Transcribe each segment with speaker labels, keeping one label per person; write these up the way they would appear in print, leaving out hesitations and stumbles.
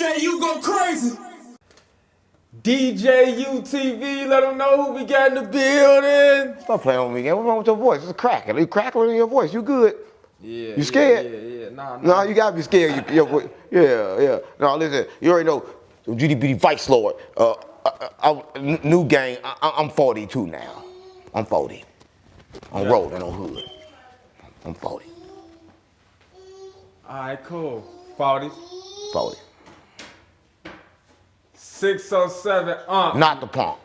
Speaker 1: DJ, you go crazy.
Speaker 2: DJ UTV, let them know who we got in the building.
Speaker 3: Stop playing with me, gang. What's wrong with your voice? It's cracking. You crackling in your voice. You good?
Speaker 2: Yeah.
Speaker 3: You scared?
Speaker 2: Yeah. Nah.
Speaker 3: No, you gotta be scared. Your voice. Yeah. No, listen. You already know. GDP Vice Lord. New gang. I'm 42 now. I'm 40. I'm rolling on hood. I'm 40.
Speaker 2: All right, cool. 40.
Speaker 3: 40.
Speaker 2: 607.
Speaker 3: Not the punk.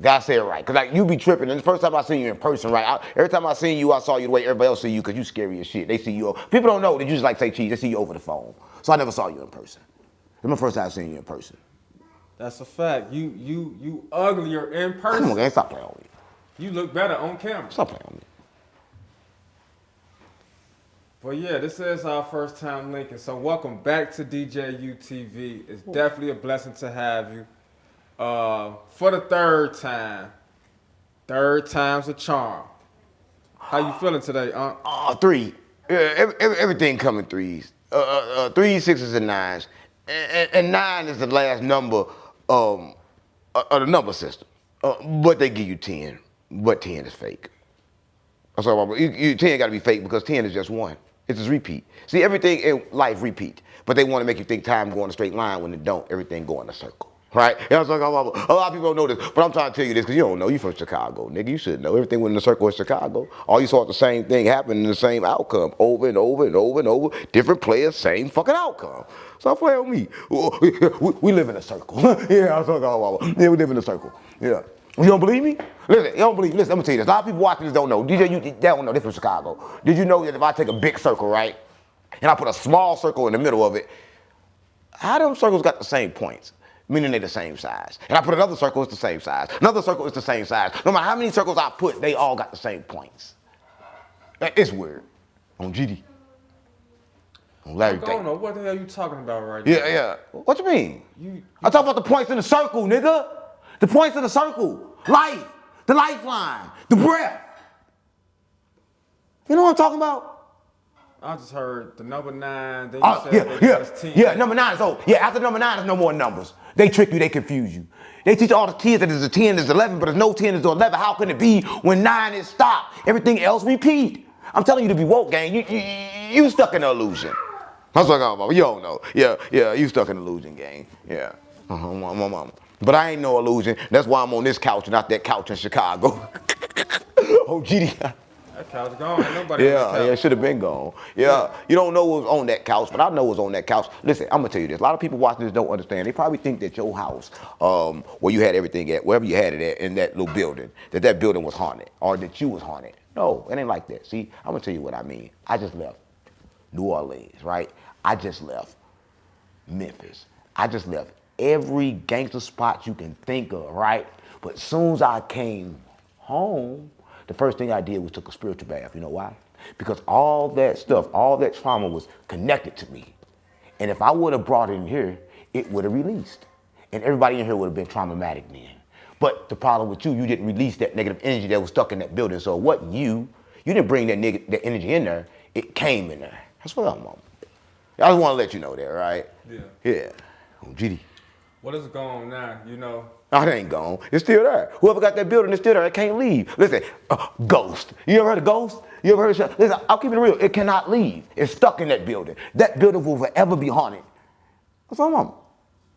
Speaker 3: Gotta say it right. Cause like you be tripping. And the first time I seen you in person, right? Every time I seen you, I saw you the way everybody else see you, cause you scary as shit. They see you. People don't know that you just like say cheese. They see you over the phone. So I never saw you in person. It's my first time seeing you in person.
Speaker 2: That's a fact. You uglier in person.
Speaker 3: Come on, gang. Stop playing with me.
Speaker 2: You look better on camera.
Speaker 3: Stop playing with me.
Speaker 2: Well, yeah, this is our first time linking. So welcome back to DJ UTV. It's definitely a blessing to have you. For the third time. Third time's a charm. How you feeling today, Unc?
Speaker 3: 3. Yeah, everything come in 3s. 3s, 6s, and 9s. And 9 is the last number of the number system. But they give you 10. But 10 is fake. That's all about. 10 got to be fake because 10 is just 1. It's just repeat. See, everything in life repeat. But they want to make you think time go in a straight line when it don't. Everything go in a circle. Right? You know what I'm talking about? A lot of people don't know this, but I'm trying to tell you this because you don't know. You from Chicago, nigga. You should know. Everything went in a circle in Chicago. All you saw was the same thing happen in the same outcome. Over and over and over and over. Different players, same fucking outcome. Stop playing with me. We live in a circle. Yeah, I'm talking about. Yeah, we live in a circle. Yeah. You don't believe me? Listen, you don't believe me. Listen, I'm gonna tell you this. A lot of people watching this don't know. DJ, they don't know. This from Chicago. Did you know that if I take a big circle, right, and I put a small circle in the middle of it, how them circles got the same points? Meaning they're the same size. And I put another circle, it's the same size. Another circle, it's the same size. No matter how many circles I put, they all got the same points. It's weird. On GD. On Larry
Speaker 2: I don't know what the hell you talking about right
Speaker 3: now.
Speaker 2: now.
Speaker 3: Yeah. What you mean? I'm talking about the points in the circle, nigga. The points in the circle. Life. The lifeline. The breath. You know what I'm talking about?
Speaker 2: I just heard the number 9. Then you said 10.
Speaker 3: Yeah, number 9 is old. Yeah, after number 9 is no more numbers. They trick you, they confuse you. They teach all the kids that there's a 10, there's 11, but there's no 10, there's 11. How can it be when 9 is stopped? Everything else repeat. I'm telling you to be woke, gang. You stuck in an illusion. That's what I'm talking about. You don't know. Yeah, you stuck in an illusion, gang. Yeah. But I ain't no illusion. That's why I'm on this couch, not that couch in Chicago. Oh, GD.
Speaker 2: That couch gone. Ain't nobody on that couch.
Speaker 3: Yeah, it should have been gone. Yeah, you don't know what was on that couch, but I know what's on that couch. Listen, I'm gonna tell you this. A lot of people watching this don't understand. They probably think that your house, where you had everything at, wherever you had it at, in that little building, that building was haunted, or that you was haunted. No, it ain't like that. See, I'm gonna tell you what I mean. I just left New Orleans, right? I just left Memphis. I just left every gangster spot you can think of, right? But as soon as I came home, the first thing I did was took a spiritual bath. You know why? Because all that stuff, all that trauma was connected to me. And if I would have brought it in here, it would have released. And everybody in here would have been traumatic then. But the problem with you didn't release that negative energy that was stuck in that building. So it wasn't you. You didn't bring that energy in there. It came in there. That's what I'm on. I just want to let you know that, right? Yeah. Oh, GD.
Speaker 2: What is going on now, you know?
Speaker 3: No, it ain't gone. It's still there. Whoever got that building is still there. It can't leave. Listen, ghost. You ever heard of ghost? You ever heard of? Listen, I'll keep it real. It cannot leave. It's stuck in that building. That building will forever be haunted. That's what I'm on.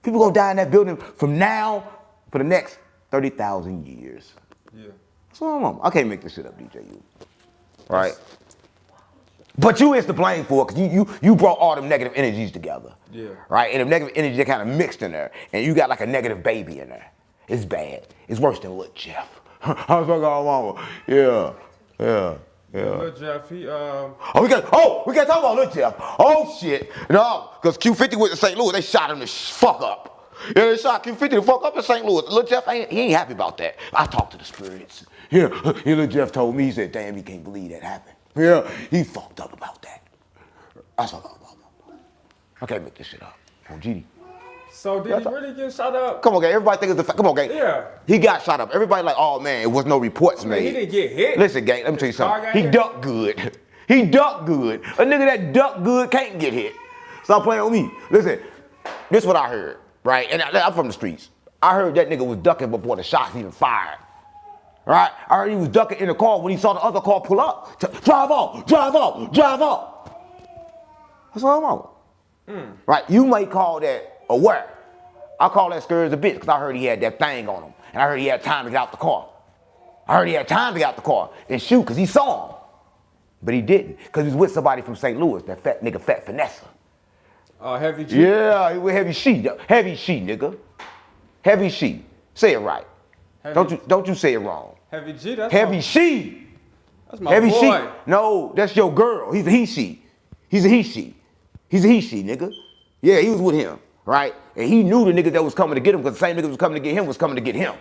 Speaker 3: People gonna die in that building from now for the next 30,000 years.
Speaker 2: Yeah.
Speaker 3: That's what I'm on. I can't make this shit up, DJ. Right? But you is to blame for it, because you brought all them negative energies together.
Speaker 2: Yeah.
Speaker 3: Right? And the negative energy, they kind of mixed in there. And you got like a negative baby in there. It's bad. It's worse than Lil Jeff. I was talking about mama. Yeah.
Speaker 2: Lil Jeff, he
Speaker 3: we can't talk about Lil Jeff. Oh shit. No, because Q50 went to St. Louis, they shot him the fuck up. Yeah, they shot Q50 the fuck up in St. Louis. Lil Jeff, he ain't happy about that. I talked to the spirits. Yeah, Lil Jeff told me, he said, damn, he can't believe that happened. Yeah, he fucked up about that. That's what I'm talking about. I can't make this shit up. On GD.
Speaker 2: So did he really get shot up?
Speaker 3: Come on, gang. Everybody think it's the fact. Come on, gang.
Speaker 2: Yeah.
Speaker 3: He got shot up. Everybody like, oh man, it was no reports made.
Speaker 2: He didn't get hit.
Speaker 3: Listen, gang, let me tell you something. He ducked good. He ducked good. A nigga that ducked good can't get hit. Stop playing with me. Listen, This is what I heard, right? And I'm from the streets. I heard that nigga was ducking before the shots even fired. Right? I heard he was ducking in the car when he saw the other car pull up. Drive off, drive off, drive off. That's what I'm on. Right? You might call that aware. I call that scared as a bitch because I heard he had that thing on him. And I heard he had time to get out the car. I heard he had time to get out the car and shoot because he saw him. But he didn't because he was with somebody from St. Louis, that fat nigga, Fat Finesse.
Speaker 2: Heavy G?
Speaker 3: Yeah, he with Heavy She. Heavy She, nigga. Heavy She. Say it right. Don't you say it wrong.
Speaker 2: Heavy G, that's
Speaker 3: Heavy She.
Speaker 2: That's my
Speaker 3: Heavy
Speaker 2: boy.
Speaker 3: She. No, that's your girl. He's a he she. He's a he she. He's a he she, nigga. Yeah, he was with him, right? And he knew the nigga that was coming to get him because the same nigga that was coming to get him was coming to get him.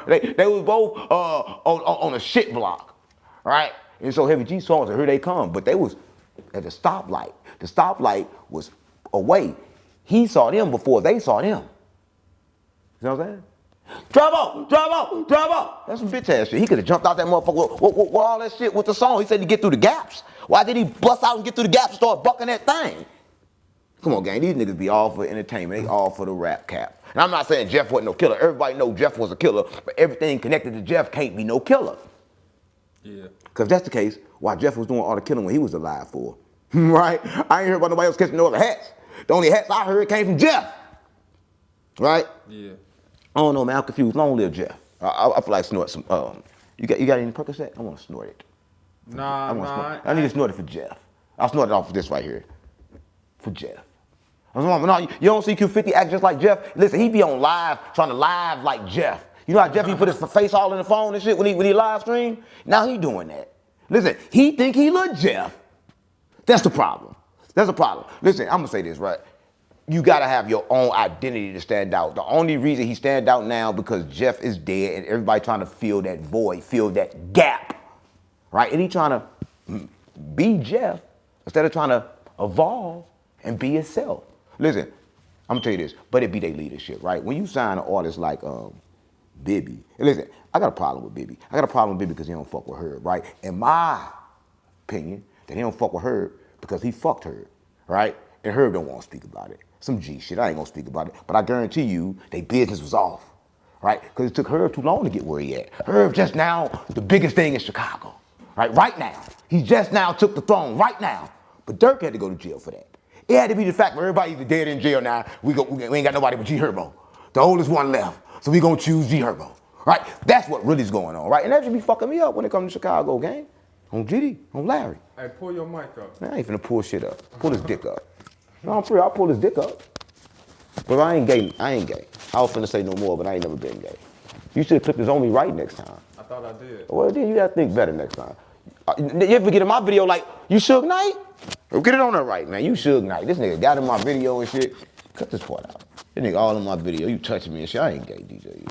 Speaker 3: They was both on a shit block, right? And so Heavy G saw us, and here they come. But they was at the stoplight. The stoplight was away. He saw them before they saw them. You know what I'm saying? Drive out, drive out, drive out. That's some bitch ass shit. He could have jumped out that motherfucker with all that shit with the song. He said to get through the gaps. Why did he bust out and get through the gaps and start bucking that thing? Come on, gang. These niggas be all for entertainment. They all for the rap cap. And I'm not saying Jeff wasn't no killer. Everybody know Jeff was a killer, but everything connected to Jeff can't be no killer.
Speaker 2: Yeah.
Speaker 3: Because if that's the case, why Jeff was doing all the killing when he was alive for? Right? I ain't heard about nobody else catching no other hats. The only hats I heard came from Jeff. Right?
Speaker 2: Yeah.
Speaker 3: I don't know, man. I'm confused. Long live Jeff. I feel like snort some. You got any Percocet? I want to snort it.
Speaker 2: Nah.
Speaker 3: I need to snort it for Jeff. I'll snort it off of this right here. For Jeff. No, you don't see Q50 act just like Jeff? Listen, he be on live, trying to live like Jeff. You know how Jeff, he put his face all in the phone and shit when he live stream? Now he doing that. Listen, he think he look Jeff. That's the problem. That's the problem. Listen, I'm gonna say this, right? You gotta have your own identity to stand out. The only reason he stand out now because Jeff is dead and everybody trying to fill that void, fill that gap, right? And he trying to be Jeff instead of trying to evolve and be himself. Listen, I'm gonna tell you this, but it be their leadership, right? When you sign an artist like Bibby, and listen, I got a problem with Bibby. I got a problem with Bibby because he don't fuck with her, right? In my opinion, that he don't fuck with her because he fucked her, right? And Herb don't want to speak about it. Some G shit, I ain't gonna speak about it. But I guarantee you, their business was off, right? Because it took Herb too long to get where he at. Herb just now, the biggest thing in Chicago, right? Right now. He just now took the throne, right now. But Dirk had to go to jail for that. It had to be the fact where everybody either dead in jail now, we ain't got nobody but G Herbo. The oldest one left, so we gonna choose G Herbo, right? That's what really's going on, right? And that should be fucking me up when it comes to Chicago, gang. On GD, on Larry.
Speaker 2: Hey, pull your mic up.
Speaker 3: Man, I ain't finna pull shit up. Pull his dick up. No, I'm free. I'll pull his dick up. But I ain't gay. I was finna say no more, but I ain't never been gay. You should have clipped his only right next time.
Speaker 2: I thought I did.
Speaker 3: Well, then you gotta think better next time. You ever get in my video like, you Suge Knight? Well, get it on there right, man. You Suge Knight. This nigga got in my video and shit. Cut this part out. This nigga all in my video. You touching me and shit. I ain't gay, DJ.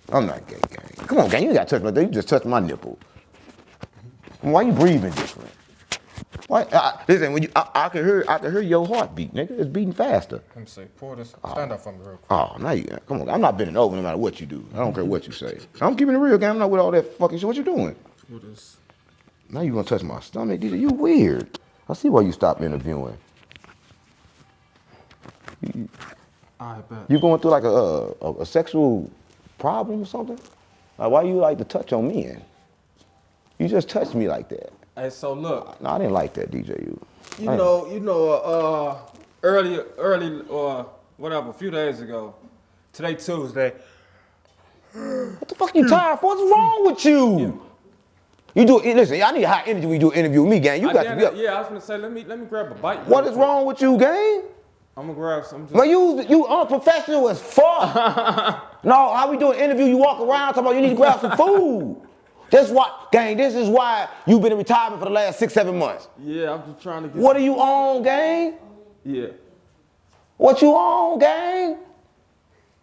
Speaker 3: I'm not gay, gang. Come on, gang. You gotta touch my thing. You just touched my nipple. Why you breathing different? Why? Listen, when I can hear your heartbeat, nigga. It's beating faster.
Speaker 2: Let me see. Pull this. Stand up for me real quick.
Speaker 3: Oh, now you, come on. I'm not bending over no matter what you do. I don't care what you say. I'm keeping it real, gang. I'm not with all that fucking shit. What you doing?
Speaker 2: Pull this.
Speaker 3: Now you gonna touch my stomach, DJ. You weird. I see why you stopped interviewing.
Speaker 2: I bet.
Speaker 3: You going through like a sexual problem or something? Like why you like to touch on men? You just touched me like that.
Speaker 2: Hey, so look.
Speaker 3: No, I didn't like that, DJ.
Speaker 2: Early, whatever, a few days ago. Today, Tuesday.
Speaker 3: What the fuck you tired for? What's wrong with you? You do listen, I need high energy when you do an interview with me, gang. You got to be up.
Speaker 2: Yeah, I was gonna say, let me grab a bite.
Speaker 3: What is wrong with you, gang?
Speaker 2: I'm gonna grab some.
Speaker 3: Man, you unprofessional as fuck. No, how we do an interview, you walk around talking about you need to grab some food. This is why you've been in retirement for the last 6-7 months.
Speaker 2: Yeah, I'm just trying to get.
Speaker 3: What are you on, gang?
Speaker 2: Yeah.
Speaker 3: What you on, gang?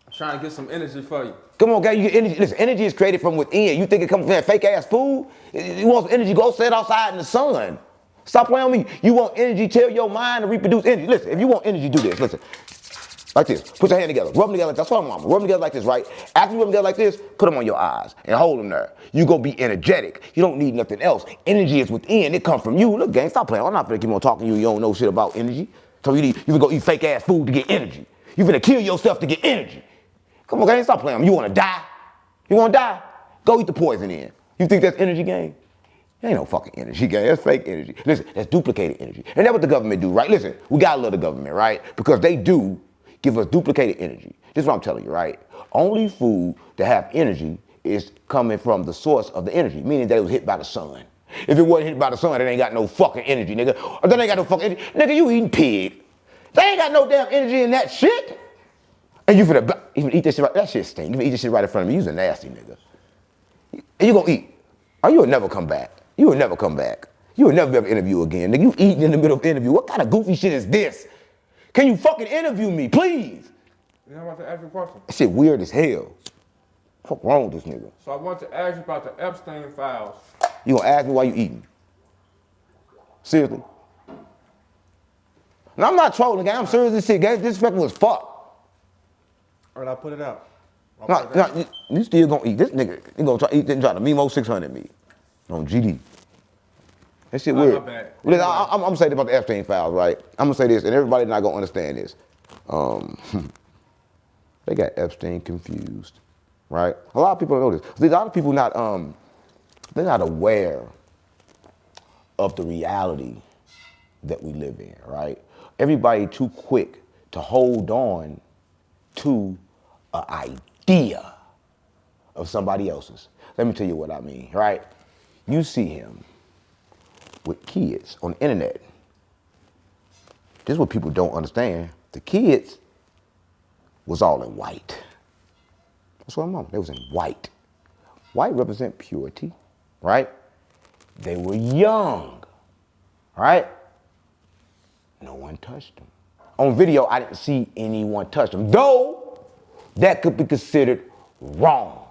Speaker 2: I'm trying to get some energy for you.
Speaker 3: Come on, gang, you get energy. Listen, energy is created from within. You think it comes from that fake ass food? You want some energy, go sit outside in the sun. Stop playing with me. You want energy, tell your mind to reproduce energy. Listen, if you want energy, do this. Listen. Like this. Put your hand together. Rub them together. That's what I'm on. Rub them together like this, right? After you rub them together like this, put them on your eyes and hold them there. You gonna be energetic. You don't need nothing else. Energy is within. It comes from you. Look, gang, stop playing. I'm not gonna keep on talking to you. You don't know shit about energy. So you finna go eat fake ass food to get energy. You finna kill yourself to get energy. Come on, gang, stop playing. You wanna die? You wanna die? Go eat the poison in. You think that's energy, gang? Ain't no fucking energy, gang. That's fake energy. Listen, that's duplicated energy. And that's what the government do, right? Listen, we gotta love the government, right? Because they do give us duplicated energy. This is what I'm telling you, right? Only food that have energy is coming from the source of the energy, meaning that it was hit by the sun. If it wasn't hit by the sun, it ain't got no fucking energy, nigga. Or that ain't got no fucking energy. Nigga, you eating pig. They ain't got no damn energy in that shit. And you finna eat that shit right, that shit stink. You finna eat this shit right in front of me. You's a nasty nigga. And you gonna eat. Or you will never come back. You will never come back. You will never be able to interview again. Nigga, you eating in the middle of the interview. What kind of goofy shit is this? Can you fucking interview me, please?
Speaker 2: You know, I'm about to ask you a question.
Speaker 3: That shit weird as hell. Fuck wrong with this nigga?
Speaker 2: So I want to ask you about the Epstein Files.
Speaker 3: You gonna ask me why you eating? Seriously? No, I'm not trolling, gang. I'm serious as shit, gang. Disrespectful as fuck.
Speaker 2: All right, I'll put it out.
Speaker 3: No, you still gonna eat. This nigga, he gonna try to Mimo 600 me on GD. That shit weird.
Speaker 2: My bad.
Speaker 3: Listen, I'm gonna say this about the Epstein Files, right? I'm gonna say this, and everybody's not gonna understand this. They got Epstein confused, right? A lot of people don't know this. A lot of people they're not aware of the reality that we live in, right? Everybody too quick to hold on to an idea of somebody else's. Let me tell you what I mean, right? You see him with kids on the internet. This is what people don't understand. The kids was all in white. That's what I'm on. They was in white. White represent purity, right? They were young, right? No one touched them. On video, I didn't see anyone touch them, though that could be considered wrong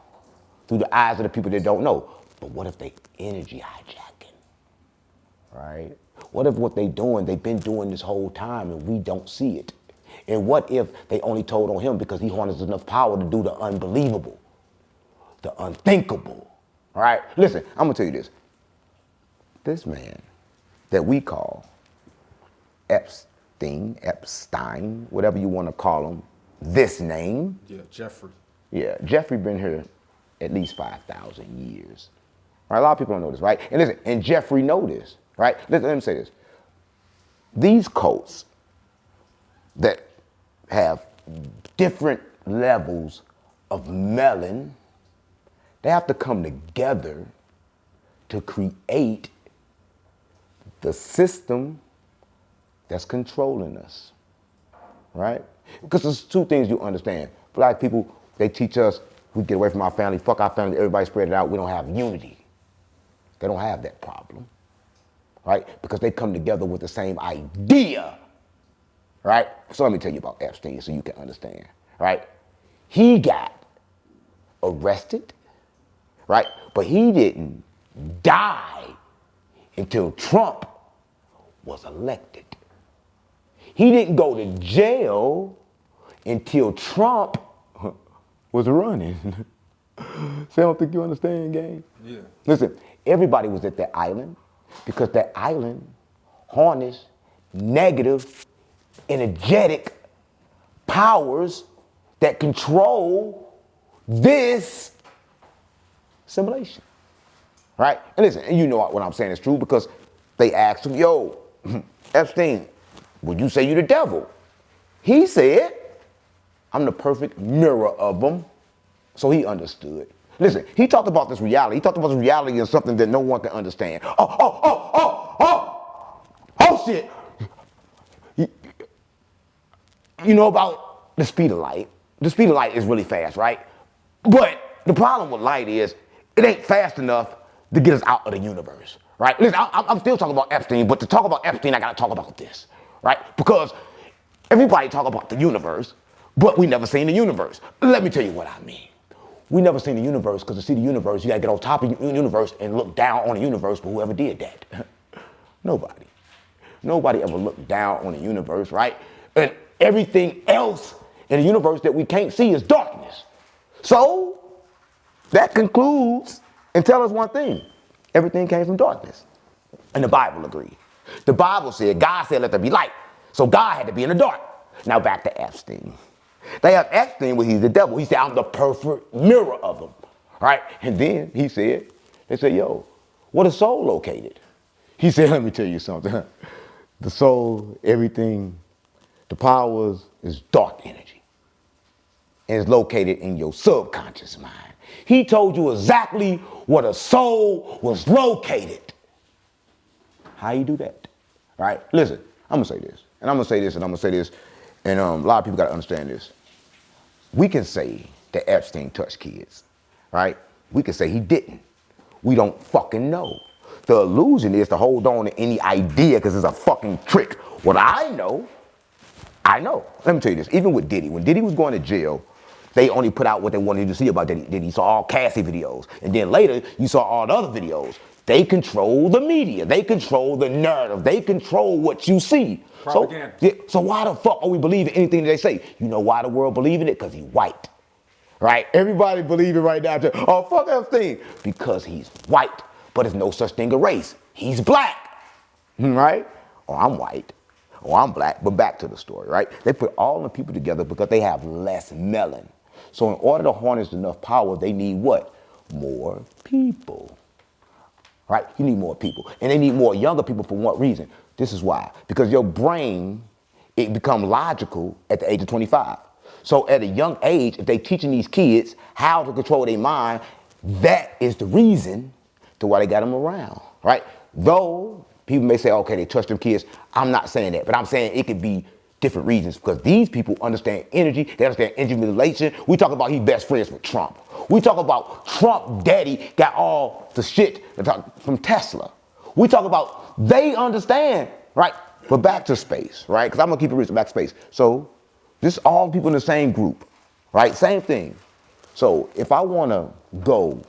Speaker 3: through the eyes of the people that don't know. But what if they energy hijacking, right? What if what they doing, they've been doing this whole time and we don't see it? And what if they only told on him because he harnessed enough power to do the unbelievable, the unthinkable, right? Listen, I'm gonna tell you this. This man that we call Epstein, whatever you wanna call him, this name.
Speaker 2: Yeah, Jeffrey.
Speaker 3: Yeah, Jeffrey been here at least 5,000 years. Right? A lot of people don't know this, right? And listen, and Jeffrey know this, right? Listen, let me say this. These cults that have different levels of melon, they have to come together to create the system that's controlling us, right? Because there's two things you understand. Black people, they teach us we get away from our family, fuck our family, everybody spread it out, we don't have unity. They don't have that problem, right? Because they come together with the same idea, right? So let me tell you about Epstein so you can understand, right? He got arrested, right? But he didn't die until Trump was elected. He didn't go to jail until Trump was running. So I don't think you understand, gang? Yeah. Listen, everybody was at that island because that island harnessed negative, energetic powers that control this simulation, right? And listen, and you know what I'm saying is true because they asked him, yo, Epstein, would you say you the devil? He said, I'm the perfect mirror of them. So he understood. Listen, he talked about this reality. He talked about this reality as something that no one can understand. Oh, shit. You know about the speed of light. The speed of light is really fast, right? But the problem with light is it ain't fast enough to get us out of the universe, right? Listen, I'm still talking about Epstein, but to talk about Epstein, I gotta talk about this, right? Because everybody talk about the universe, but we never seen the universe. Let me tell you what I mean. We never seen the universe because to see the universe, you gotta get on top of the universe and look down on the universe, but whoever did that? Nobody. Nobody ever looked down on the universe, right? And everything else in the universe that we can't see is darkness. So that concludes and tell us one thing. Everything came from darkness. And the Bible agreed. The Bible said, God said, let there be light. So God had to be in the dark. Now back to Epstein. They have Epstein where he's the devil. He said, I'm the perfect mirror of them, right? And then they said, yo, where the soul located? He said, let me tell you something. The soul, everything, the powers is dark energy. And it's located in your subconscious mind. He told you exactly where the soul was located. How you do that? Right? Listen, I'm gonna say this, and I'm gonna say this, and I'm gonna say this, and a lot of people gotta understand this. We can say that Epstein touched kids, right? We can say he didn't. We don't fucking know. The illusion is to hold on to any idea because it's a fucking trick. What I know. Let me tell you this, even with Diddy, when Diddy was going to jail, they only put out what they wanted you to see about Diddy. Diddy saw all Cassie videos. And then later, you saw all the other videos. They control the media. They control the narrative. They control what you see.
Speaker 2: Propaganda.
Speaker 3: So why the fuck are we believing anything that they say? You know why the world believing it? Because he's white. Right? Everybody believing right now. Oh, fuck Epstein. Because he's white. But there's no such thing as race. He's black. Right? Or I'm white. Or I'm black. But back to the story, right? They put all the people together because they have less melon. So in order to harness enough power, they need what? More people. Right? You need more people. And they need more younger people for what reason? This is why. Because your brain, it becomes logical at the age of 25. So at a young age, if they teaching these kids how to control their mind, that is the reason to why they got them around. Right? Though people may say, okay, they touch them kids. I'm not saying that. But I'm saying it could be different reasons because these people understand energy. They understand energy manipulation. We talk about he best friends with Trump. We talk about Trump daddy got all the shit from Tesla. We talk about they understand, right? But back to space, right? Because I'm going to keep it real, back to space. So this is all people in the same group, right? Same thing. So if I want to go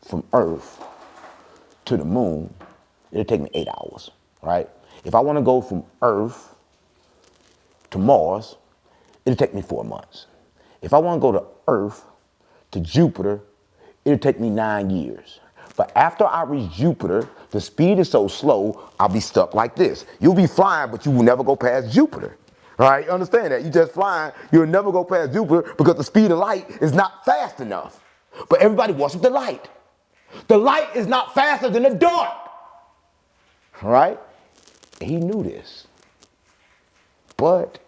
Speaker 3: from Earth to the moon, it'll take me 8 hours, right? If I want to go from Earth to Mars, it'll take me 4 months. If I want to go to Earth to Jupiter, it'll take me 9 years. But after I reach Jupiter, the speed is so slow, I'll be stuck like this. You'll be flying, but you will never go past Jupiter. Right? Understand that? You just flying, you'll never go past Jupiter because the speed of light is not fast enough. But everybody worships the light. The light is not faster than the dark. Right? He knew this. But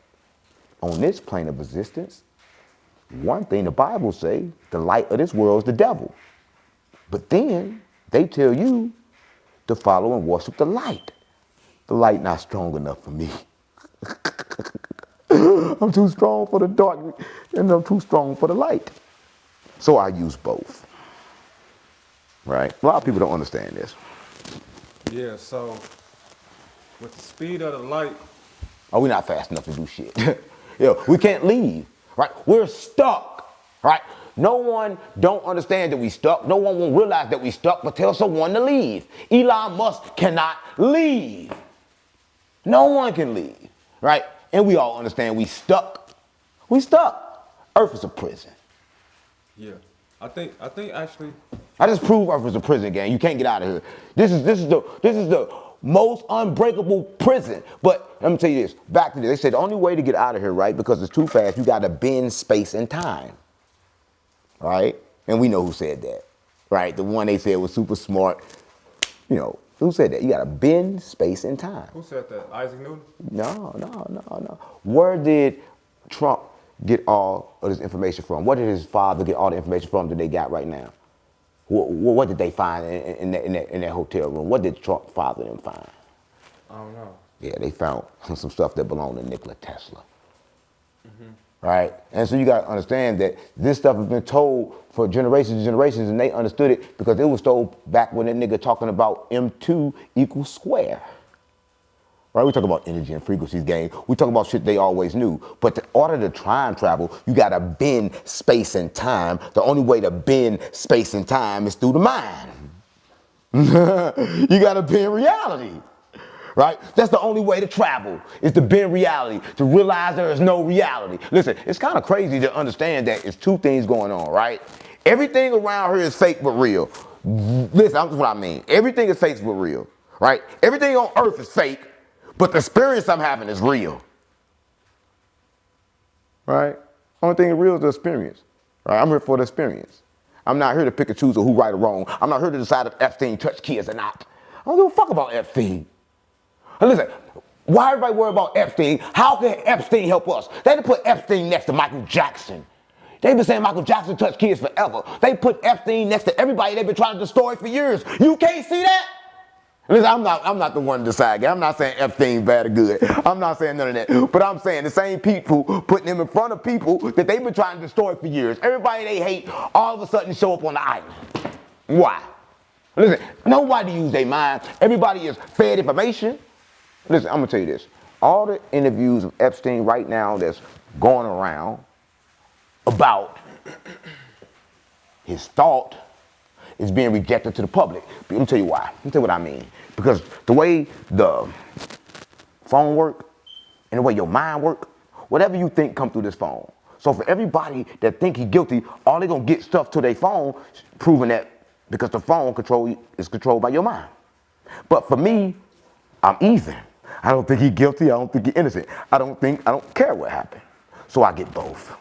Speaker 3: on this plane of existence, one thing the Bible say, the light of this world is the devil. But then they tell you to follow and worship the light. The light not strong enough for me. I'm too strong for the dark and I'm too strong for the light. So I use both. Right? A lot of people don't understand this.
Speaker 2: Yeah, so with the speed of the light.
Speaker 3: Oh, we're not fast enough to do shit. We can't leave. Right? We're stuck. Right? No one don't understand that we stuck. No one will realize that we stuck, but tell someone to leave. Elon Musk cannot leave. No one can leave, right? And we all understand we stuck. We stuck. Earth is a prison.
Speaker 2: Yeah, I think actually.
Speaker 3: I just proved Earth is a prison, gang. You can't get out of here. This is the most unbreakable prison. But let me tell you this. Back to this, they said the only way to get out of here, right? Because it's too fast. You got to bend space and time. Right? And we know who said that, right? The one they said was super smart. You know, who said that? You got to bend space and time.
Speaker 2: Who said that? Isaac Newton?
Speaker 3: No. Where did Trump get all of this information from? Where did his father get all the information from that they got right now? What did they find in that hotel room? What did Trump's father and them find?
Speaker 2: I don't know.
Speaker 3: Yeah, they found some stuff that belonged to Nikola Tesla. Mm-hmm. Right? And so you got to understand that this stuff has been told for generations and generations, and they understood it because it was told back when that nigga talking about M2 equals square. Right? We talk about energy and frequencies, gang. We talk about shit they always knew. But in order to time travel, you got to bend space and time. The only way to bend space and time is through the mind. You got to bend reality. Right? That's the only way to travel, is to bend reality, to realize there is no reality. Listen, it's kind of crazy to understand that it's two things going on, right? Everything around here is fake but real. Listen, that's what I mean. Everything is fake but real, right? Everything on earth is fake, but the experience I'm having is real. right? Only thing real is the experience, right? I'm here for the experience. I'm not here to pick and choose who right or wrong. I'm not here to decide if Epstein touched kids or not. I don't give a fuck about Epstein. And listen, why everybody worry about Epstein? How can Epstein help us? They put Epstein next to Michael Jackson. They've been saying Michael Jackson touched kids forever. They put Epstein next to everybody they've been trying to destroy for years. You can't see that? Listen, I'm not the one to decide. I'm not saying Epstein bad or good. I'm not saying none of that. But I'm saying the same people putting him in front of people that they've been trying to destroy for years. Everybody they hate all of a sudden show up on the island. Why? Listen, nobody use their mind. Everybody is fed information. Listen, I'm gonna tell you this. All the interviews of Epstein right now that's going around about his thought is being rejected to the public. Let me tell you why. Let me tell you what I mean. Because the way the phone work and the way your mind work, whatever you think come through this phone. So for everybody that think he's guilty, all they gonna get stuff to their phone, proving that because the phone is controlled by your mind. But for me, I'm even. I don't think he's guilty. I don't think he's innocent. I don't care what happened. So I get both.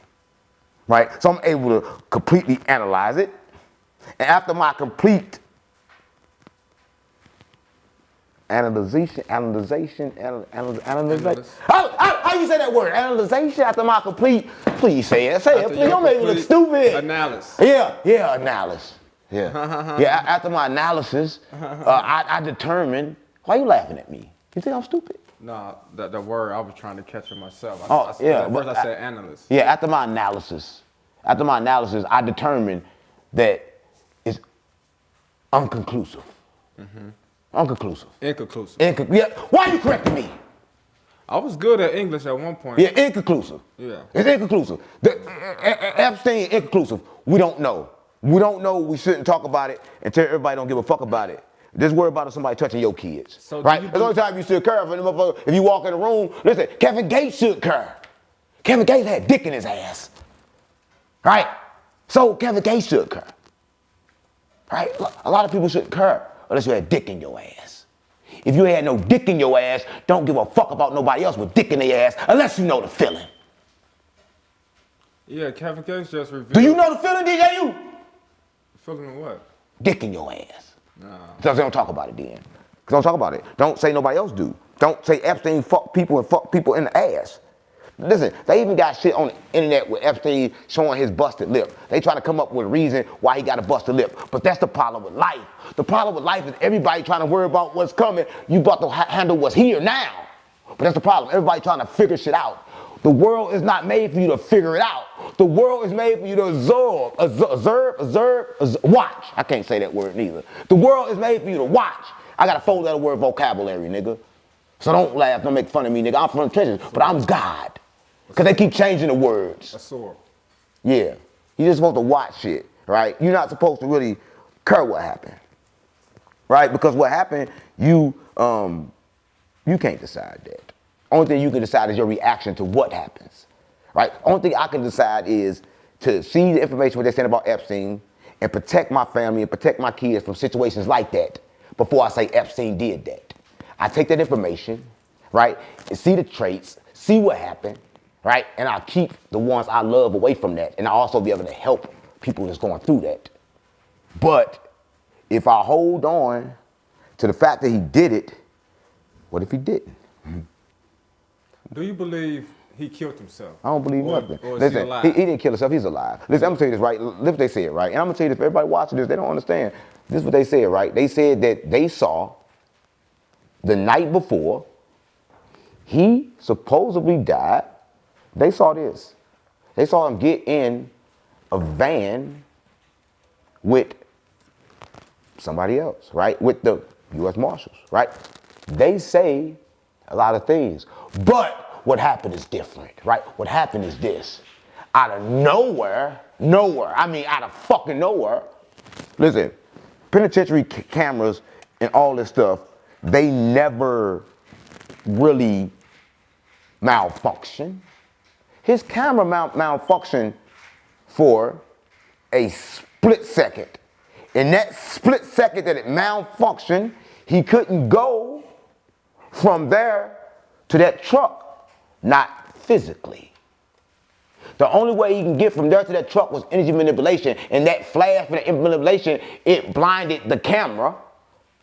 Speaker 3: Right? So I'm able to completely analyze it. And after my complete analyzation, how you say that word? Analyzation after my complete, please say it, please, don't make me look stupid.
Speaker 2: Analysis.
Speaker 3: Yeah, analysis. Yeah, after my analysis, I determined, why are you laughing at me? You think I'm stupid?
Speaker 2: No, the word I was trying to catch it myself.
Speaker 3: First
Speaker 2: I said analyst.
Speaker 3: Yeah, after my analysis, I determined that it's unconclusive. Mm-hmm. Inconclusive. Yeah, why are you correcting me?
Speaker 2: I was good at English at one point.
Speaker 3: Yeah, inconclusive.
Speaker 2: Yeah.
Speaker 3: It's inconclusive. Epstein, inconclusive. We don't know. We shouldn't talk about it until everybody don't give a fuck about it. Just worry about somebody touching your kids. So right? That's the only time you should care for them motherfuckers. If you walk in the room, listen, Kevin Gates should care. Kevin Gates had dick in his ass. Right? So Kevin Gates should care. Right? A lot of people shouldn't care unless you had dick in your ass. If you had no dick in your ass, don't give a fuck about nobody else with dick in their ass unless you know the feeling.
Speaker 2: Yeah, Kevin Gates just revealed.
Speaker 3: Do you know the feeling, DJU?
Speaker 2: Feeling of what?
Speaker 3: Dick in your ass.
Speaker 2: No.
Speaker 3: So don't talk about it then. Don't talk about it. Don't say nobody else do. Don't say Epstein fuck people and fuck people in the ass. Listen, they even got shit on the internet with Epstein showing his busted lip. They trying to come up with a reason why he got a busted lip. But that's the problem with life. The problem with life is everybody trying to worry about what's coming. You about to handle what's here now. But that's the problem. Everybody trying to figure shit out. The world is not made for you to figure it out. The world is made for you to watch. I can't say that word neither. The world is made for you to watch. I got a 4-letter word vocabulary, nigga. So don't laugh, don't make fun of me, nigga. I'm from the trenches, but I'm God. Because they keep changing the words.
Speaker 2: That's sore.
Speaker 3: Yeah. You're just supposed to watch shit, right? You're not supposed to really care what happened. Right? Because what happened, you can't decide that. Only thing you can decide is your reaction to what happens. Right? Only thing I can decide is to see the information what they're saying about Epstein and protect my family and protect my kids from situations like that before I say Epstein did that. I take that information, right, and see the traits, see what happened, right, and I'll keep the ones I love away from that, and I'll also be able to help people that's going through that. But if I hold on to the fact that he did it, what if he didn't?
Speaker 2: Do you believe he killed himself?
Speaker 3: I don't believe nothing.
Speaker 2: Or is
Speaker 3: Listen,
Speaker 2: he alive?
Speaker 3: he didn't kill himself, he's alive. Listen, I'm gonna tell you this, right? If they say it, right? And I'm gonna tell you this, if everybody watching this, they don't understand. This is what they said, right? They said that they saw the night before he supposedly died, they saw this. They saw him get in a van with somebody else, right? With the U.S. Marshals, right? They say a lot of things, but what happened is different, right? What happened is this. Out of nowhere, out of fucking nowhere. Listen, penitentiary cameras and all this stuff, they never really malfunction. His camera malfunctioned for a split second. In that split second that it malfunctioned, he couldn't go from there to that truck, not physically. The only way he can get from there to that truck was energy manipulation. And that flash for the manipulation, it blinded the camera,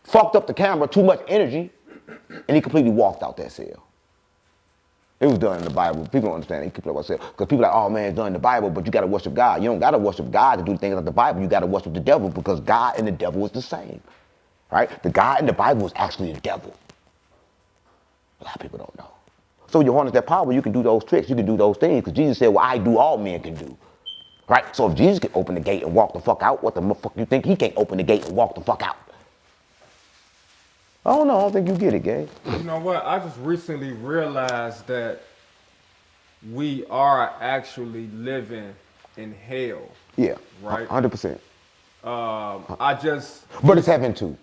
Speaker 3: fucked up the camera, too much energy, and he completely walked out that cell. It was done in the Bible. People don't understand. He completely walked out. Because people are like, oh man, it's done in the Bible, but you got to worship God. You don't got to worship God to do things like the Bible. You got to worship the devil because God and the devil is the same. Right? The God in the Bible is actually the devil. A lot of people don't know. So you harness that power, you can do those tricks, you can do those things, because Jesus said, well, I do all men can do. Right? So if Jesus can open the gate and walk the fuck out, what the fuck you think he can't open the gate and walk the fuck out? I don't think you get it, gang.
Speaker 2: You know what? I just recently realized that we are actually living in hell.
Speaker 3: Yeah.
Speaker 2: Right?
Speaker 3: 100%. But it's heaven too.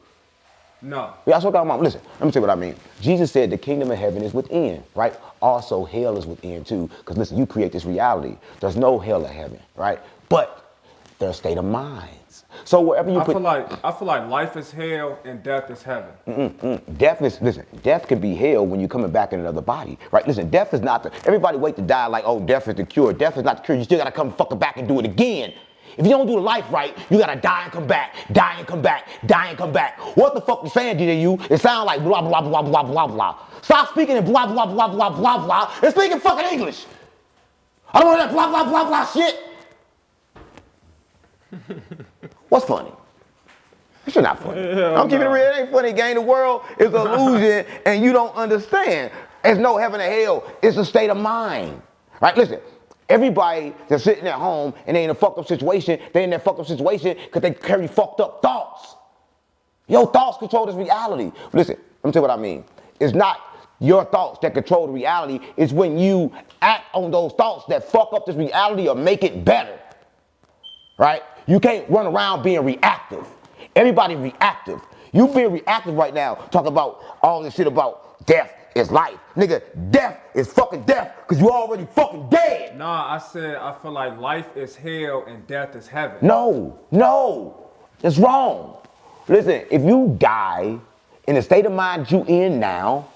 Speaker 2: No.
Speaker 3: Yeah, that's what I'm talking about. Listen, let me tell you what I mean. Jesus said the kingdom of heaven is within, right? Also, hell is within too. Because listen, you create this reality. There's no hell or heaven, right? But there's a state of minds. So wherever you
Speaker 2: I feel like life is hell and death is heaven.
Speaker 3: Death can be hell when you're coming back in another body, right? Listen, death is not everybody wait to die like, oh, death is the cure. Death is not the cure. You still gotta come fucking back and do it again. If you don't do life right, you gotta die and come back, die and come back, die and come back. What the fuck you saying to you? It sounds like blah, blah, blah, blah, blah, blah. Stop speaking in blah, blah, blah, blah, blah, blah, and speak in fucking English. I don't want that blah, blah, blah, blah shit. What's funny? This shit not funny. I'm keeping it real. It ain't funny, gang. The world is an illusion, and you don't understand. There's no heaven or hell. It's a state of mind. Right? Listen. Everybody that's sitting at home and they in a fucked up situation, they in that fucked up situation because they carry fucked up thoughts. Your thoughts control this reality. Listen, let me tell you what I mean. It's not your thoughts that control the reality. It's when you act on those thoughts that fuck up this reality or make it better. Right? You can't run around being reactive. Everybody reactive. You being reactive right now, talking about all this shit about death is life. Nigga, death is fucking death because you already fucking dead.
Speaker 2: Nah, I said I feel like life is hell and death is heaven.
Speaker 3: No. It's wrong. Listen, if you die in the state of mind you in now,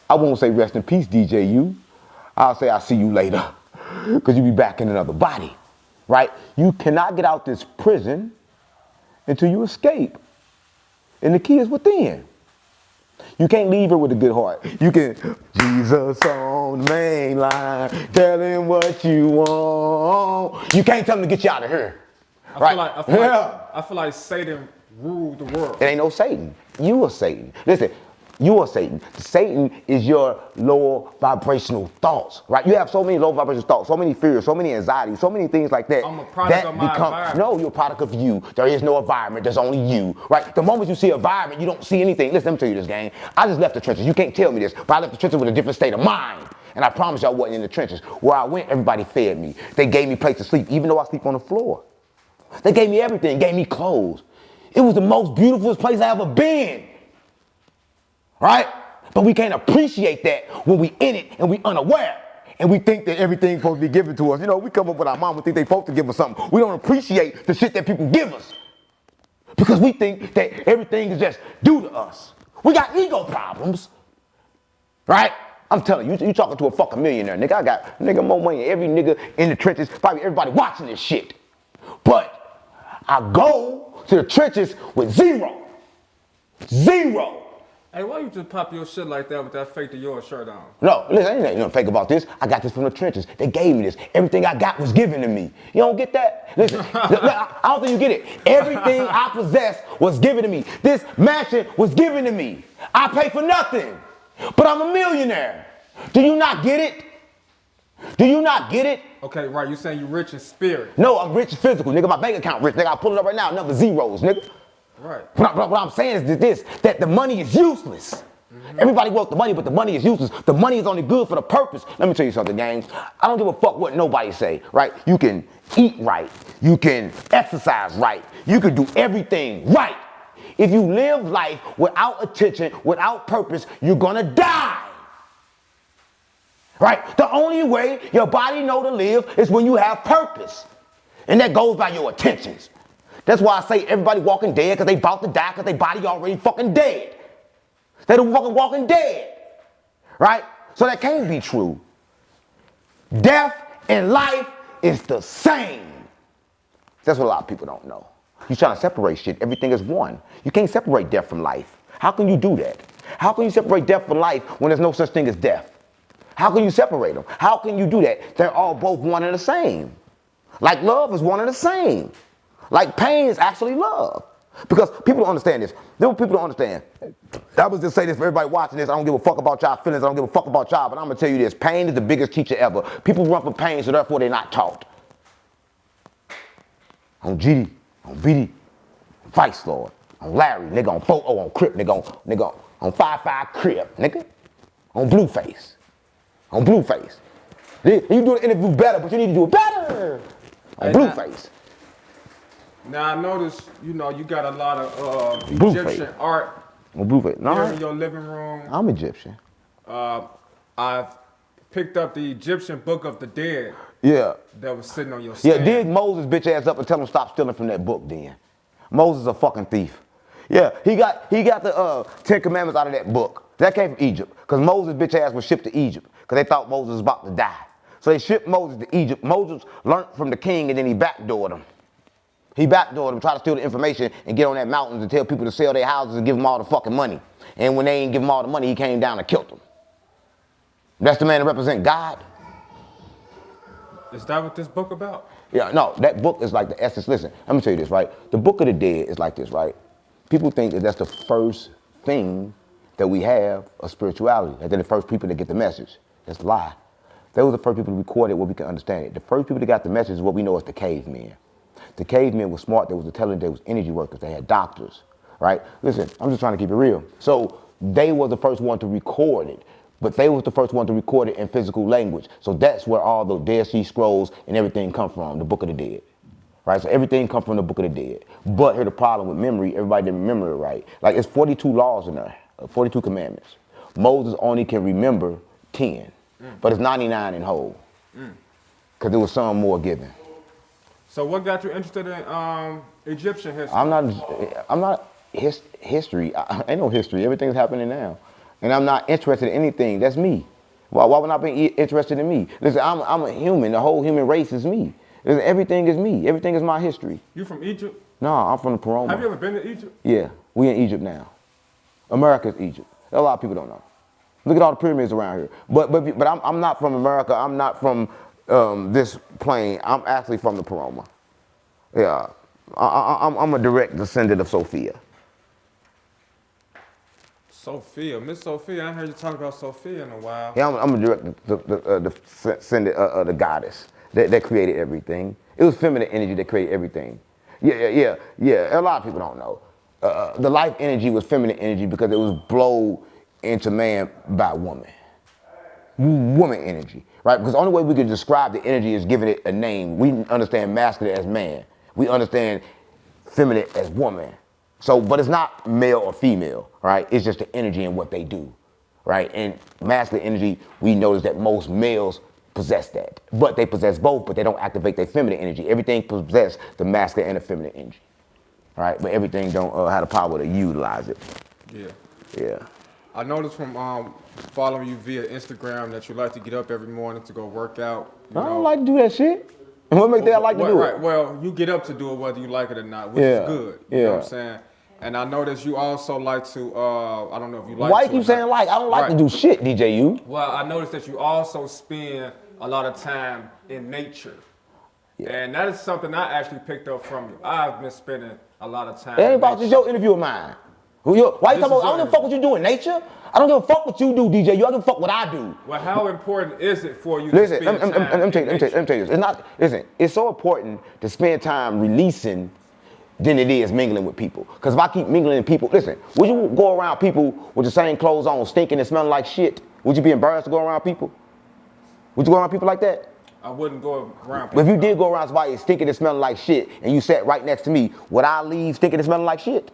Speaker 3: I won't say rest in peace, DJU. I'll say I'll see you later because you be back in another body, right? You cannot get out this prison until you escape. And the key is within. You can't leave her with a good heart. You can, Jesus on the main line, tell him what you want. You can't tell him to get you out of here.
Speaker 2: I feel like Satan ruled the world.
Speaker 3: It ain't no Satan. You are Satan. Listen, you are Satan. Satan is your lower vibrational thoughts, right? You have so many low vibrational thoughts, so many fears, so many anxieties, so many things like that.
Speaker 2: I'm a product of my environment.
Speaker 3: No, you're a product of you. There is no environment. There's only you, right? The moment you see environment, you don't see anything. Listen, let me tell you this, gang. I just left the trenches. You can't tell me this, but I left the trenches with a different state of mind. And I promise y'all wasn't in the trenches. Where I went, everybody fed me. They gave me a place to sleep, even though I sleep on the floor. They gave me everything, gave me clothes. It was the most beautiful place I ever been, right? But we can't appreciate that when we in it and we unaware. And we think that everything's supposed to be given to us. You know, we come up with our mom, we think they're supposed to give us something. We don't appreciate the shit that people give us. Because we think that everything is just due to us. We got ego problems, right? I'm telling you, you talking to a fucking millionaire. Nigga, I got more money than every nigga in the trenches, probably everybody watching this shit. But I go to the trenches with zero.
Speaker 2: Hey, why you just pop your shit like that with that fake to yours shirt on?
Speaker 3: No, listen, ain't nothing fake about this. I got this from the trenches. They gave me this. Everything I got was given to me. You don't get that? Listen, I don't think you get it. Everything I possess was given to me. This mansion was given to me. I pay for nothing, but I'm a millionaire. Do you not get it? Do you not get it?
Speaker 2: Okay, right, you saying you rich in spirit.
Speaker 3: No, I'm rich in physical, nigga. My bank account rich, nigga. I'll pull it up right now, number zeros, nigga.
Speaker 2: Right.
Speaker 3: What I'm saying is this, that the money is useless. Mm-hmm. Everybody wants the money, but the money is useless. The money is only good for the purpose. Let me tell you something, gang. I don't give a fuck what nobody say, right? You can eat right. You can exercise right. You can do everything right. If you live life without attention, without purpose, you're gonna die. Right? The only way your body know to live is when you have purpose. And that goes by your attentions. That's why I say everybody walking dead because they about to die because their body already fucking dead. They the fucking walking dead. Right? So that can't be true. Death and life is the same. That's what a lot of people don't know. You're trying to separate shit. Everything is one. You can't separate death from life. How can you do that? How can you separate death from life when there's no such thing as death? How can you separate them? How can you do that? They're all both one and the same. Like love is one and the same. Like pain is actually love. Because people don't understand this. People don't understand. I was just say this for everybody watching this. I don't give a fuck about y'all feelings. I don't give a fuck about y'all. But I'm going to tell you this. Pain is the biggest teacher ever. People run from pain, so therefore they're not taught. On GD, on BD, on Vice Lord, on Larry, nigga, on 4-0, on Crip, nigga, on 5-5 Crip, nigga, on Blueface, on Blueface. You do the interview better, but you need to do it better on Blueface.
Speaker 2: Now I noticed, you got a lot of Egyptian art
Speaker 3: on Blueface.
Speaker 2: Here in your living room.
Speaker 3: I'm Egyptian.
Speaker 2: I've picked up the Egyptian Book of the Dead.
Speaker 3: Yeah.
Speaker 2: That was sitting on your stand.
Speaker 3: Yeah, dig Moses' bitch ass up and tell him stop stealing from that book then. Moses a fucking thief. Yeah, he got the 10 Commandments out of that book. That came from Egypt. Because Moses' bitch ass was shipped to Egypt. Because they thought Moses was about to die. So they shipped Moses to Egypt. Moses learned from the king and then he backdoored him. He backdoored him, tried to steal the information and get on that mountain and tell people to sell their houses and give them all the fucking money. And when they ain't give him all the money, he came down and killed them. That's the man that represent God.
Speaker 2: Is that what this book about?
Speaker 3: Yeah, no, that book is like the essence. Listen, let me tell you this, right? The Book of the Dead is like this, right? People think that that's the first thing that we have of spirituality. That they're the first people that get the message. That's a lie. They were the first people to record it where we can understand it. The first people that got the message is what we know as the cavemen. The cavemen were smart. They was intelligent. They was energy workers. They had doctors, right? Listen, I'm just trying to keep it real. So they were the first one to record it. But they was the first one to record it in physical language. So that's where all the Dead Sea Scrolls and everything come from, the Book of the Dead. Right? So everything comes from the Book of the Dead. But here's the problem with memory, everybody didn't remember it right. Like it's 42 laws in there, 42 commandments. Moses only can remember 10, but it's 99 in whole. Because there was some more given.
Speaker 2: So what got you interested in Egyptian history?
Speaker 3: I'm not history. Ain't no history. Everything's happening now. And I'm not interested in anything. That's me. Why would I be interested in me? Listen, I'm a human. The whole human race is me. Listen, everything is me. Everything is my history.
Speaker 2: You from Egypt?
Speaker 3: No, I'm from the Paroma.
Speaker 2: Have you ever been to Egypt?
Speaker 3: Yeah, we in Egypt now. America's Egypt. A lot of people don't know. Look at all the pyramids around here. But I'm not from America. I'm not from this plane. I'm actually from the Paroma. Yeah, I'm a direct descendant of Sophia.
Speaker 2: Sophia, Miss Sophia, I ain't heard you talk about Sophia in a while.
Speaker 3: Yeah, I'm a direct descendant of the goddess that created everything. It was feminine energy that created everything. Yeah. A lot of people don't know. The life energy was feminine energy because it was blown into man by woman. Woman energy, right? Because the only way we can describe the energy is giving it a name. We understand masculine as man. We understand feminine as woman. So, but it's not male or female, right? It's just the energy and what they do, right? And masculine energy, we notice that most males possess that. But they possess both, but they don't activate their feminine energy. Everything possesses the masculine and the feminine energy, right? But everything don't have the power to utilize it. Yeah.
Speaker 2: I noticed from following you via Instagram that you like to get up every morning to go work out.
Speaker 3: I don't like to do that shit. And what makes that I like to do
Speaker 2: right.
Speaker 3: it?
Speaker 2: Well, you get up to do it whether you like it or not, which is good. You know what I'm saying? And I noticed you also like to, I don't know if you like
Speaker 3: Why
Speaker 2: to.
Speaker 3: you keep saying like? I don't like to do shit, DJU.
Speaker 2: Well, I noticed that you also spend a lot of time in nature. Yeah. And that is something I actually picked up from you. I've been spending a lot of time.
Speaker 3: It ain't about just your interview of mine. Why you talking about, I don't give a fuck what you do in nature. I don't give a fuck what you do, DJU. I don't give a fuck what I do.
Speaker 2: Well, how important is it for you to spend time
Speaker 3: let me tell you this. It's not, listen, it's so important to spend time releasing than it is mingling with people. Because if I keep mingling with people, listen, would you go around people with the same clothes on, stinking and smelling like shit? Would you be embarrassed to go around people? Would you go around people like that?
Speaker 2: I wouldn't go around people.
Speaker 3: If you did go around somebody stinking and smelling like shit, and you sat right next to me, would I leave stinking and smelling like shit?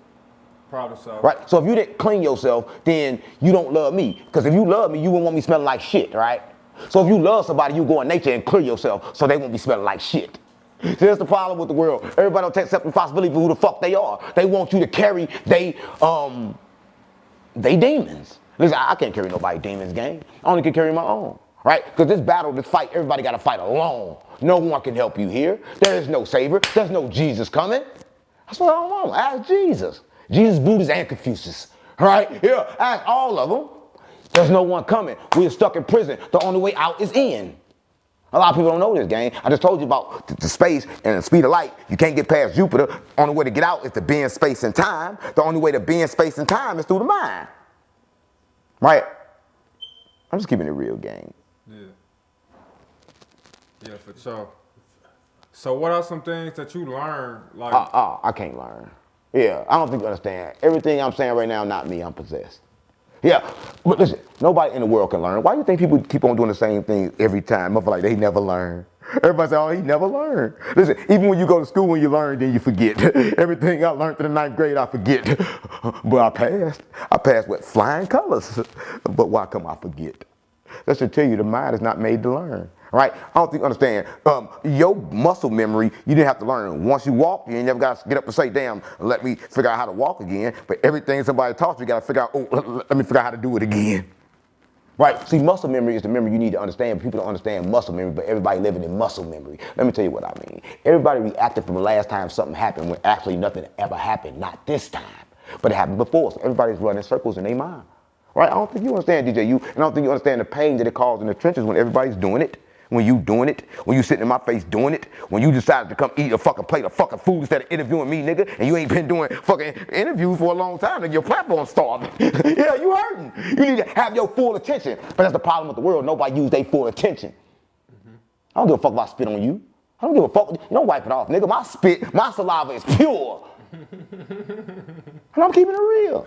Speaker 2: Probably so.
Speaker 3: Right? So if you didn't clean yourself, then you don't love me. Because if you love me, you wouldn't want me smelling like shit, right? So if you love somebody, you go in nature and clear yourself so they won't be smelling like shit. So that's the problem with the world. Everybody don't accept responsibility for who the fuck they are. They want you to carry they demons. Listen, I can't carry nobody's demons, gang. I only can carry my own. right? Because this battle, this fight, everybody got to fight alone. No one can help you here. There is no savior. There's no Jesus coming. That's what I don't want. Ask Jesus. Jesus, Buddha, and Confucius. Right? Yeah, ask all of them. There's no one coming. We're stuck in prison. The only way out is in. A lot of people don't know this, gang. I just told you about the space and the speed of light. You can't get past Jupiter. Only way to get out is to be in space and time. The only way to be in space and time is through the mind. Right? I'm just keeping it real, gang.
Speaker 2: Yeah. Yeah, for sure. So what are some things that you learned? Like,
Speaker 3: I can't learn. Yeah, I don't think you understand. Everything I'm saying right now, not me, I'm possessed. Yeah, but listen, nobody in the world can learn. Why do you think people keep on doing the same thing every time? I feel like they never learn. Everybody say, oh, he never learned. Listen, even when you go to school, when you learn, then you forget. Everything I learned in the 9th grade, I forget. But I passed. I passed with flying colors. But why come I forget? That should tell you the mind is not made to learn. Right? I don't think you understand. Your muscle memory, you didn't have to learn. Once you walk, you ain't never got to get up and say, damn, let me figure out how to walk again. But everything somebody taught you, you got to figure out, oh, let me figure out how to do it again. Right? See, muscle memory is the memory you need to understand. People don't understand muscle memory, but everybody living in muscle memory. Let me tell you what I mean. Everybody reacted from the last time something happened when actually nothing ever happened. Not this time. But it happened before. So everybody's running circles in their mind. Right? I don't think you understand, DJU, and I don't think you understand the pain that it caused in the trenches when everybody's doing it. When you doing it, when you sitting in my face doing it, when you decided to come eat a fucking plate of fucking food instead of interviewing me, nigga, and you ain't been doing fucking interviews for a long time, nigga, your platform's starving. Yeah, you hurting. You need to have your full attention. But that's the problem with the world. Nobody use their full attention. I don't give a fuck if I spit on you. I don't give a fuck. You don't wipe it off, nigga. My spit, my saliva is pure. And I'm keeping it real.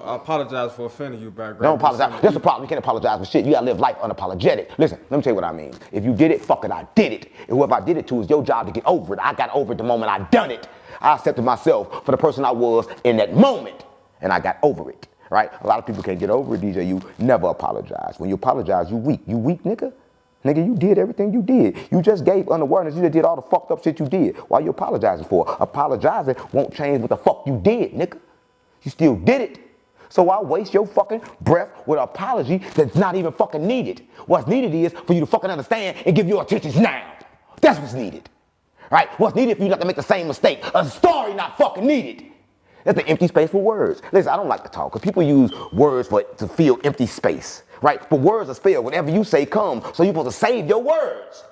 Speaker 2: I apologize for offending you, background.
Speaker 3: Don't apologize. That's the problem. You can't apologize for shit. You gotta live life unapologetic. Listen, let me tell you what I mean. If you did it, fuck it, I did it. And whoever I did it to, is your job to get over it. I got over it the moment I done it. I accepted myself for the person I was in that moment. And I got over it. Right? A lot of people can't get over it, DJ. You never apologize. When you apologize, you weak. You weak, nigga? Nigga, you did everything you did. You just gave unawareness. You just did all the fucked up shit you did. Why you apologizing for? Apologizing won't change what the fuck you did, nigga. You still did it. So why waste your fucking breath with an apology that's not even fucking needed? What's needed is for you to fucking understand and give your attention now. That's what's needed. Right? What's needed for you not to make the same mistake. A story not fucking needed. That's the empty space for words. Listen, I don't like to talk because people use words to fill empty space. Right? But words are spelled. Whatever you say comes. So you're supposed to save your words.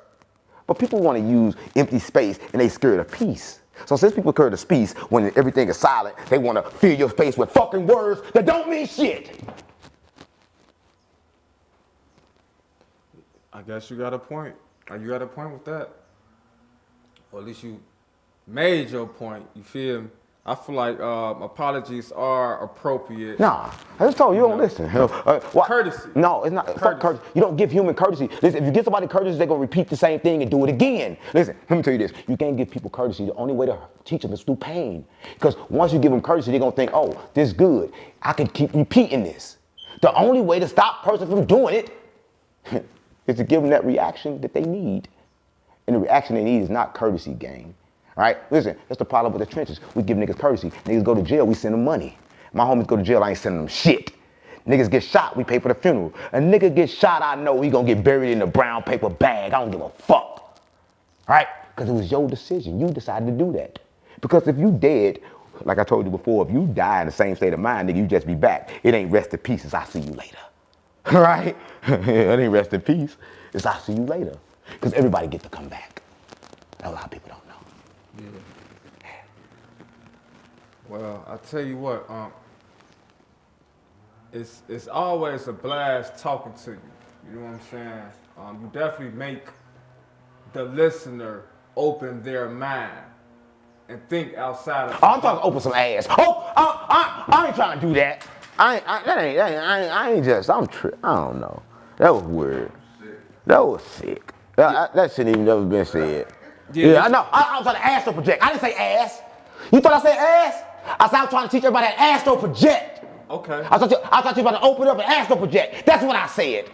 Speaker 3: But people want to use empty space and they scared of peace. So since people scared of speech when everything is silent, they want to fill your space with fucking words that don't mean shit.
Speaker 2: I guess you got a point. You got a point with that. Or at least you made your point. You feel me? I feel like apologies are appropriate.
Speaker 3: Nah, I just told you, don't listen.
Speaker 2: Courtesy.
Speaker 3: No, it's not. Fuck courtesy. You don't give human courtesy. Listen, if you give somebody courtesy, they're going to repeat the same thing and do it again. Listen, let me tell you this. You can't give people courtesy. The only way to teach them is through pain. Because once you give them courtesy, they're going to think, oh, this is good. I can keep repeating this. The only way to stop a person from doing it is to give them that reaction that they need. And the reaction they need is not courtesy, gang. All right, listen, that's the problem with the trenches. We give niggas courtesy. Niggas go to jail, we send them money. My homies go to jail, I ain't sending them shit. Niggas get shot, we pay for the funeral. A nigga get shot, I know he gonna get buried in a brown paper bag. I don't give a fuck. All right? Because it was your decision. You decided to do that. Because if you dead, like I told you before, if you die in the same state of mind, nigga, you just be back. It ain't rest in peace, it's I see you later. All right? It ain't rest in peace, it's I see you later. Because everybody get to come back. A lot of people don't know.
Speaker 2: Yeah. Well, I tell you what, it's always a blast talking to you. You know what I'm saying? You definitely make the listener open their mind and think outside of.
Speaker 3: Oh, I'm trying to open some ass. Oh, I ain't trying to do that. I don't know. That was weird. That was sick. That shouldn't even never been said. Yeah, I know. I was trying to astro project. I didn't say ass. You thought I said ass? I said I was trying to teach everybody how to astro project.
Speaker 2: Okay.
Speaker 3: I thought you were about to open up an astro project. That's what I said.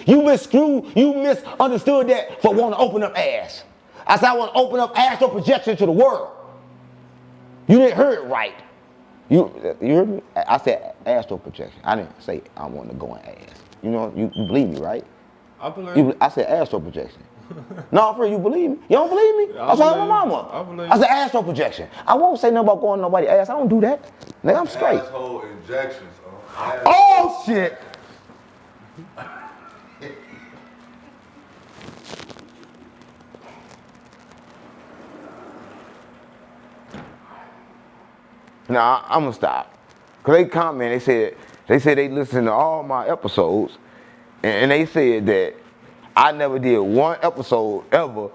Speaker 3: You misunderstood that for wanting to open up ass. I said I want to open up astro projection to the world. You didn't hear it right. You heard me? I said astral projection. I didn't say I want to go and ask. You know, you believe me, right?
Speaker 2: I believe.
Speaker 3: I said astral projection. No, for you believe me? You don't believe me?
Speaker 2: I
Speaker 3: That's why my
Speaker 2: believe.
Speaker 3: mama.
Speaker 2: I believe.
Speaker 3: I said astral projection. I won't say nothing about going to nobody's ass. I don't do that. Nigga, I'm straight.
Speaker 1: Asshole injections.
Speaker 3: Oh shit! Nah, I'm gonna stop. Cause they comment, they said they listened to all my episodes, and they said that I never did one episode ever,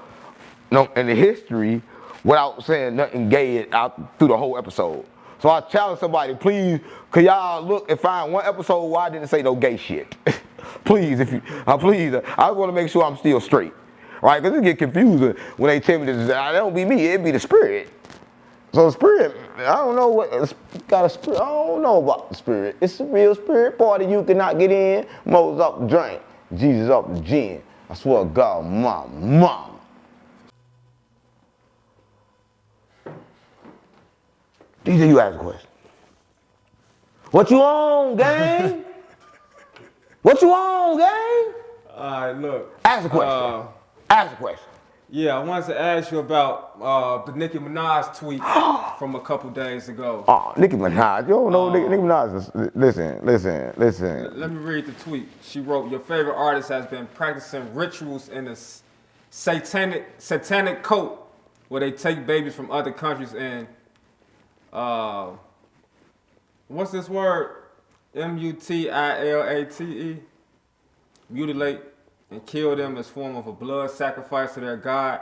Speaker 3: no, in the history without saying nothing gay out through the whole episode. So I challenge somebody, please, could y'all look and find one episode where I didn't say no gay shit? Please, if you, please, I want to make sure I'm still straight, right? Cause it get confusing when they tell me this. That don't be me, it be the spirit. So the spirit, I don't know what, got a spirit, I don't know about the spirit. It's a real spirit party you cannot get in. Moses up the drink, Jesus up the gin. I swear to God, mom. DJ, you ask a question. What you on, gang? What you on, gang?
Speaker 2: All right, look.
Speaker 3: Ask a question. Ask a question.
Speaker 2: Yeah, I wanted to ask you about the Nicki Minaj tweet from a couple days ago.
Speaker 3: Oh, Nicki Minaj. You don't know Nicki Minaj. Listen.
Speaker 2: Let me read the tweet. She wrote, "Your favorite artist has been practicing rituals in a satanic cult where they take babies from other countries and what's this word? mutilate, mutilate and kill them as form of a blood sacrifice to their God.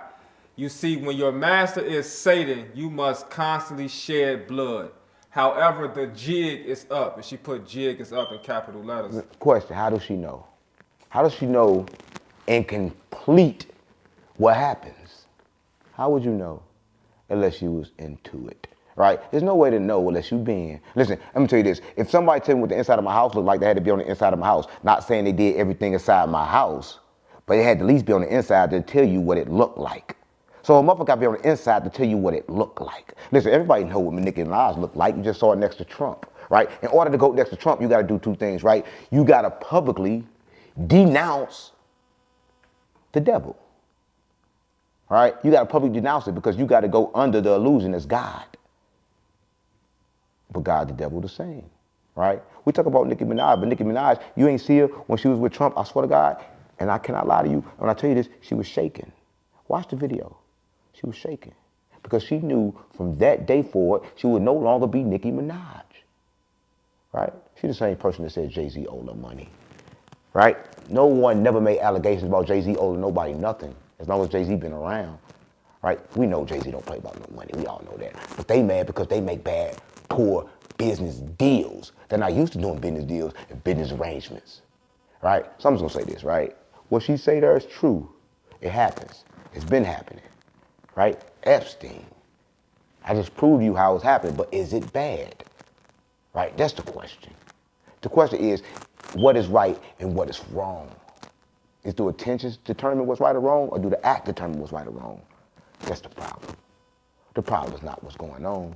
Speaker 2: You see, when your master is Satan, you must constantly shed blood. However, the jig is up." And she put jig is up in capital letters.
Speaker 3: Question, how does she know? How does she know and complete what happens? How would you know unless you was into it? Right? There's no way to know unless you've been. Listen, let me tell you this. If somebody tell me what the inside of my house looked like, they had to be on the inside of my house. Not saying they did everything inside my house, but they had to at least be on the inside to tell you what it looked like. So a motherfucker got to be on the inside to tell you what it looked like. Listen, everybody know what Nicki Minaj looked like. You just saw it next to Trump, right? In order to go next to Trump, you got to do two things, right? You got to publicly denounce the devil, right? You got to publicly denounce it because you got to go under the illusion as God. But God, the devil, the same, right? We talk about Nicki Minaj, but Nicki Minaj, you ain't see her when she was with Trump, I swear to God, and I cannot lie to you. When I tell you this, she was shaking. Watch the video. She was shaking because she knew from that day forward, she would no longer be Nicki Minaj, right? She's the same person that said Jay-Z owed her money, right? No one never made allegations about Jay-Z owing nobody nothing as long as Jay-Z been around, right? We know Jay-Z don't play about no money. We all know that. But they mad because they make bad, poor business deals. They're not used to doing business deals and business arrangements, right? So I'm just gonna say this, right? What she say there is true. It happens. It's been happening, right? Epstein. I just proved to you how it's happening, but is it bad? Right? That's the question. The question is, what is right and what is wrong? Is the intentions determine what's right or wrong, or do the act determine what's right or wrong? That's the problem. The problem is not what's going on.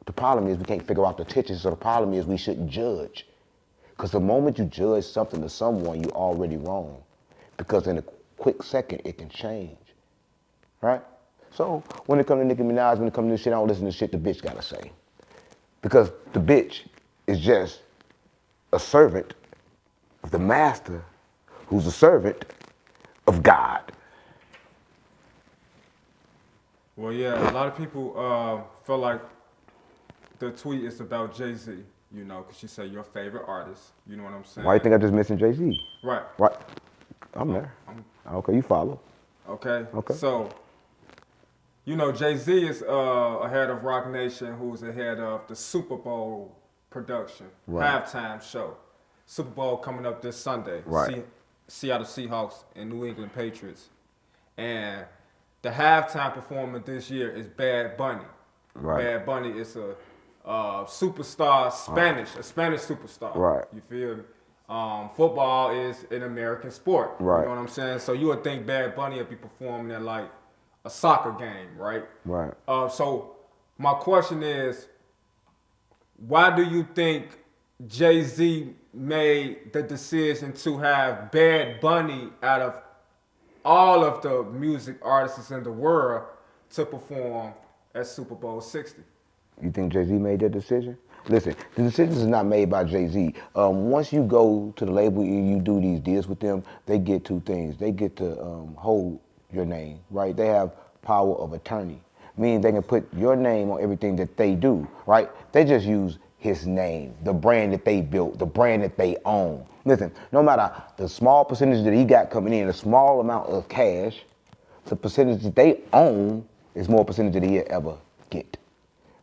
Speaker 3: The problem is we can't figure out the intentions, so the problem is we shouldn't judge. Because the moment you judge something to someone, you're already wrong. Because in a quick second, it can change. Right? So when it comes to Nicki Minaj, when it comes to this shit, I don't listen to shit the bitch gotta say. Because the bitch is just a servant of the master who's a servant of God.
Speaker 2: Well, yeah, a lot of people feel like the tweet is about Jay-Z, you know, because she said your favorite artist. You know what I'm saying?
Speaker 3: Why you think I just mentioned Jay-Z?
Speaker 2: Right.
Speaker 3: Right. I'm there. Okay, you follow.
Speaker 2: Okay.
Speaker 3: Okay.
Speaker 2: So, you know, Jay-Z is ahead of Rock Nation, who's ahead of the Super Bowl production, halftime show. Super Bowl coming up this Sunday.
Speaker 3: Right.
Speaker 2: Seattle Seahawks and New England Patriots. And the halftime performer this year is Bad Bunny.
Speaker 3: Right.
Speaker 2: Bad Bunny is a superstar, a Spanish superstar.
Speaker 3: Right.
Speaker 2: You feel me? Football is an American sport.
Speaker 3: Right.
Speaker 2: You know what I'm saying? So you would think Bad Bunny would be performing at like a soccer game, right?
Speaker 3: Right.
Speaker 2: So my question is, why do you think Jay-Z made the decision to have Bad Bunny out of all of the music artists in the world to perform at Super Bowl 60?
Speaker 3: You think Jay-Z made that decision? Listen, the decision is not made by Jay-Z. Once you go to the label and you do these deals with them, they get two things. They get to hold your name, right? They have power of attorney, meaning they can put your name on everything that they do, right? They just use his name, the brand that they built, the brand that they own. Listen, no matter the small percentage that he got coming in, a small amount of cash, the percentage that they own is more percentage than he'll ever get,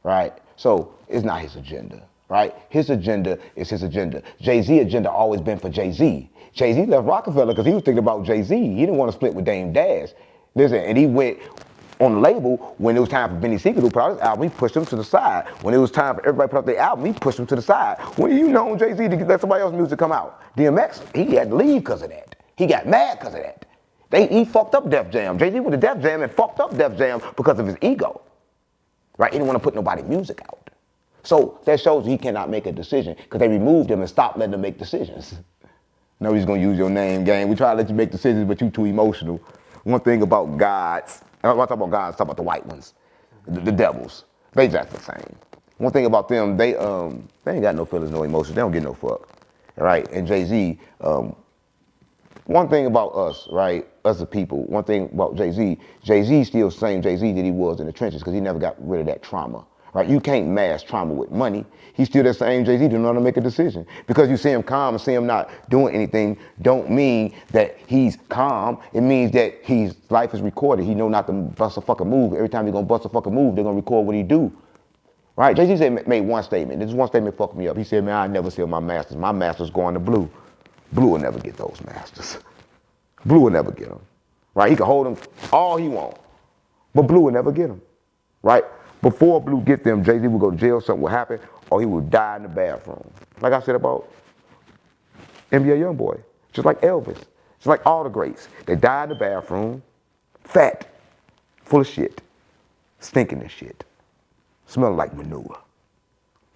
Speaker 3: right? So it's not his agenda, right? His agenda is his agenda. Jay-Z agenda always been for Jay-Z. Jay-Z left Rockefeller because he was thinking about Jay-Z. He didn't want to split with Dame Dash. Listen, and he went on the label when it was time for Benny Siegel to put out his album, he pushed him to the side. When it was time for everybody to put out their album, he pushed him to the side. When you know Jay-Z to let somebody else's music come out? DMX, he had to leave because of that. He got mad because of that. He fucked up Def Jam. Jay-Z went to Def Jam and fucked up Def Jam because of his ego. Right? He didn't want to put nobody's music out. So that shows he cannot make a decision because they removed him and stopped letting him make decisions. No, he's going to use your name, gang. We try to let you make decisions, but you too emotional. One thing about gods, I'm not talking about gods, I'm talking about the white ones, the devils. They just the same. One thing about them, they ain't got no feelings, no emotions. They don't get no fuck. Right? And Jay-Z, one thing about us, right, us the people, one thing about Jay-Z, Jay-Z still the same Jay-Z that he was in the trenches because he never got rid of that trauma, right? You can't mask trauma with money. He's still the same Jay-Z, don't know how to make a decision. Because you see him calm and see him not doing anything don't mean that he's calm. It means that his life is recorded. He know not to bust a fucking move. Every time he's gonna bust a fucking move, they're gonna record what he do. Right? Jay-Z made one statement. This one statement fucked me up. He said, man, I never sell my masters. My masters going to Blue. Blue will never get those masters. Blue will never get them, right? He can hold them all he want, but Blue will never get them, right? Before Blue get them, Jay-Z would go to jail, something would happen, or he would die in the bathroom. Like I said about NBA Youngboy, just like Elvis, just like all the greats. They die in the bathroom, fat, full of shit, stinking and shit, smelling like manure.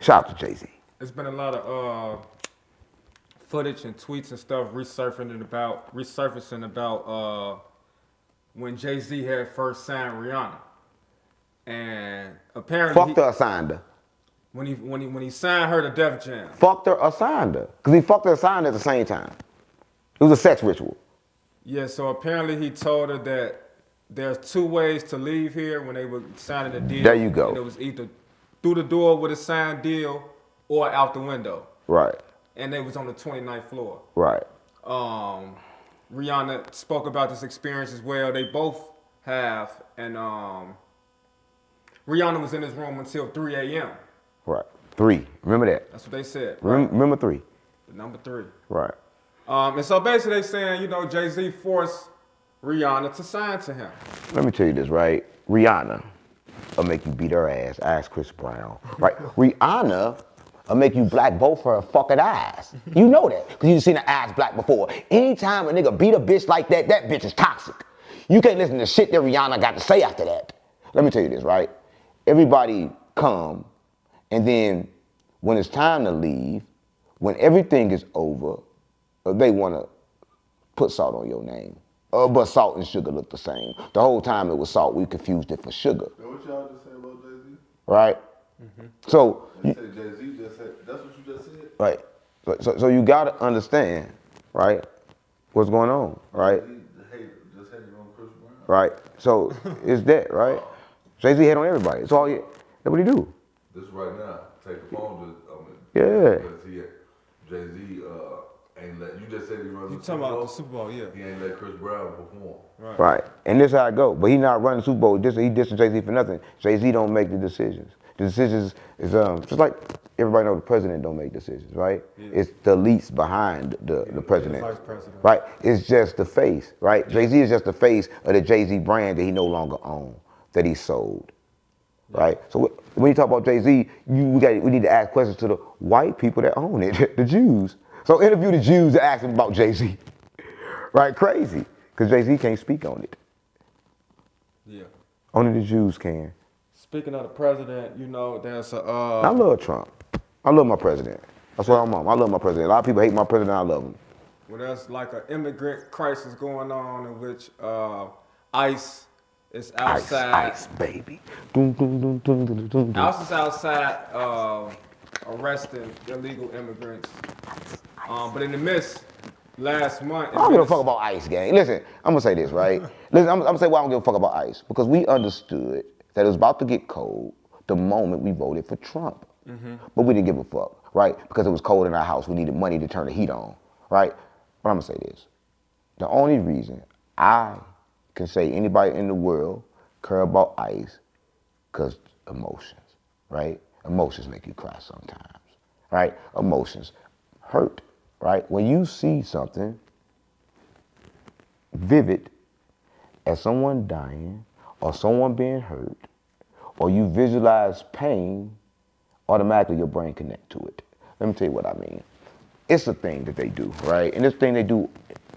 Speaker 3: Shout out to Jay-Z.
Speaker 2: There's been a lot of footage and tweets and stuff resurfacing about when Jay-Z had first signed Rihanna, and apparently
Speaker 3: Fucked her or signed her?
Speaker 2: When he signed her to Def Jam.
Speaker 3: Fucked her or signed her? Because he fucked her or signed her at the same time. It was a sex ritual.
Speaker 2: Yeah, so apparently he told her that there's two ways to leave here when they were signing the deal.
Speaker 3: There you go.
Speaker 2: And it was either through the door with a signed deal or out the window.
Speaker 3: Right.
Speaker 2: And they was on the 29th floor.
Speaker 3: Right.
Speaker 2: Rihanna spoke about this experience as well. They both have, and Rihanna was in his room until 3 a.m.
Speaker 3: Right. 3. Remember that.
Speaker 2: That's what they said. Right?
Speaker 3: Remember 3.
Speaker 2: The number 3.
Speaker 3: Right.
Speaker 2: And so basically they saying, you know, Jay-Z forced Rihanna to sign to him.
Speaker 3: Let me tell you this, right? Rihanna will make you beat her ass. Ask Chris Brown. Right? Rihanna will make you black both her fucking eyes. You know that, because you've seen her eyes black before. Anytime a nigga beat a bitch like that, that bitch is toxic. You can't listen to shit that Rihanna got to say after that. Let me tell you this, right? Everybody come, and then when it's time to leave, when everything is over, they want to put salt on your name. But salt and sugar look the same. The whole time it was salt, we confused it for sugar.
Speaker 1: That what y'all just said about Jay-Z?
Speaker 3: Right? Mm-hmm. So
Speaker 1: you said Jay-Z just said, that's what you just said?
Speaker 3: Right. So you got to understand, right, what's going on, right?
Speaker 1: Jay-Z just hated on Chris Brown.
Speaker 3: Right. So it's that, right? Jay-Z hate on everybody. It's all, that's what he do.
Speaker 1: This right now, take the phone to,
Speaker 3: Yeah.
Speaker 1: Because Jay-Z ain't let, you just said he runs
Speaker 2: You
Speaker 1: the
Speaker 2: talking
Speaker 1: Super
Speaker 2: about
Speaker 1: Bowl.
Speaker 2: the Super Bowl, yeah.
Speaker 1: He ain't let Chris Brown perform.
Speaker 3: Right. And this how it go. But he not running the Super Bowl. He dissing Jay-Z for nothing. Jay-Z don't make the decisions. The decisions is just like everybody know the president don't make decisions, right? Yeah. It's the elites behind the president.
Speaker 2: The vice president.
Speaker 3: Right? It's just the face, right? Jay-Z is just the face of the Jay-Z brand that he no longer owns, that he sold. Right? So when you talk about Jay-Z, we need to ask questions to the white people that own it, the Jews. So interview the Jews and ask them about Jay-Z. Right? Crazy. Because Jay-Z can't speak on it.
Speaker 2: Yeah.
Speaker 3: Only the Jews can.
Speaker 2: Speaking of the president, you know, there's a...
Speaker 3: I love Trump. I love my president. That's what I'm on. I love my president. A lot of people hate my president. I love him.
Speaker 2: Well, there's like an immigrant crisis going on in which ICE is outside.
Speaker 3: Ice, baby. Dun, dun, dun, dun, dun, dun, dun.
Speaker 2: ICE is outside arresting illegal immigrants. But in the midst, last month.
Speaker 3: I don't give a fuck about ICE, gang. Listen, I'm gonna say this, right? Listen, I'm gonna say why I don't give a fuck about ICE. Because we understood that it was about to get cold the moment we voted for Trump. But we didn't give a fuck, right? Because it was cold in our house. We needed money to turn the heat on, right? But I'm gonna say this. The only reason I can say anybody in the world care about ICE, because emotions, right? Emotions make you cry sometimes, right? Emotions hurt, right? When you see something vivid as someone dying or someone being hurt, or you visualize pain, automatically your brain connect to it. Let me tell you what I mean. It's a thing that they do, right? And this thing they do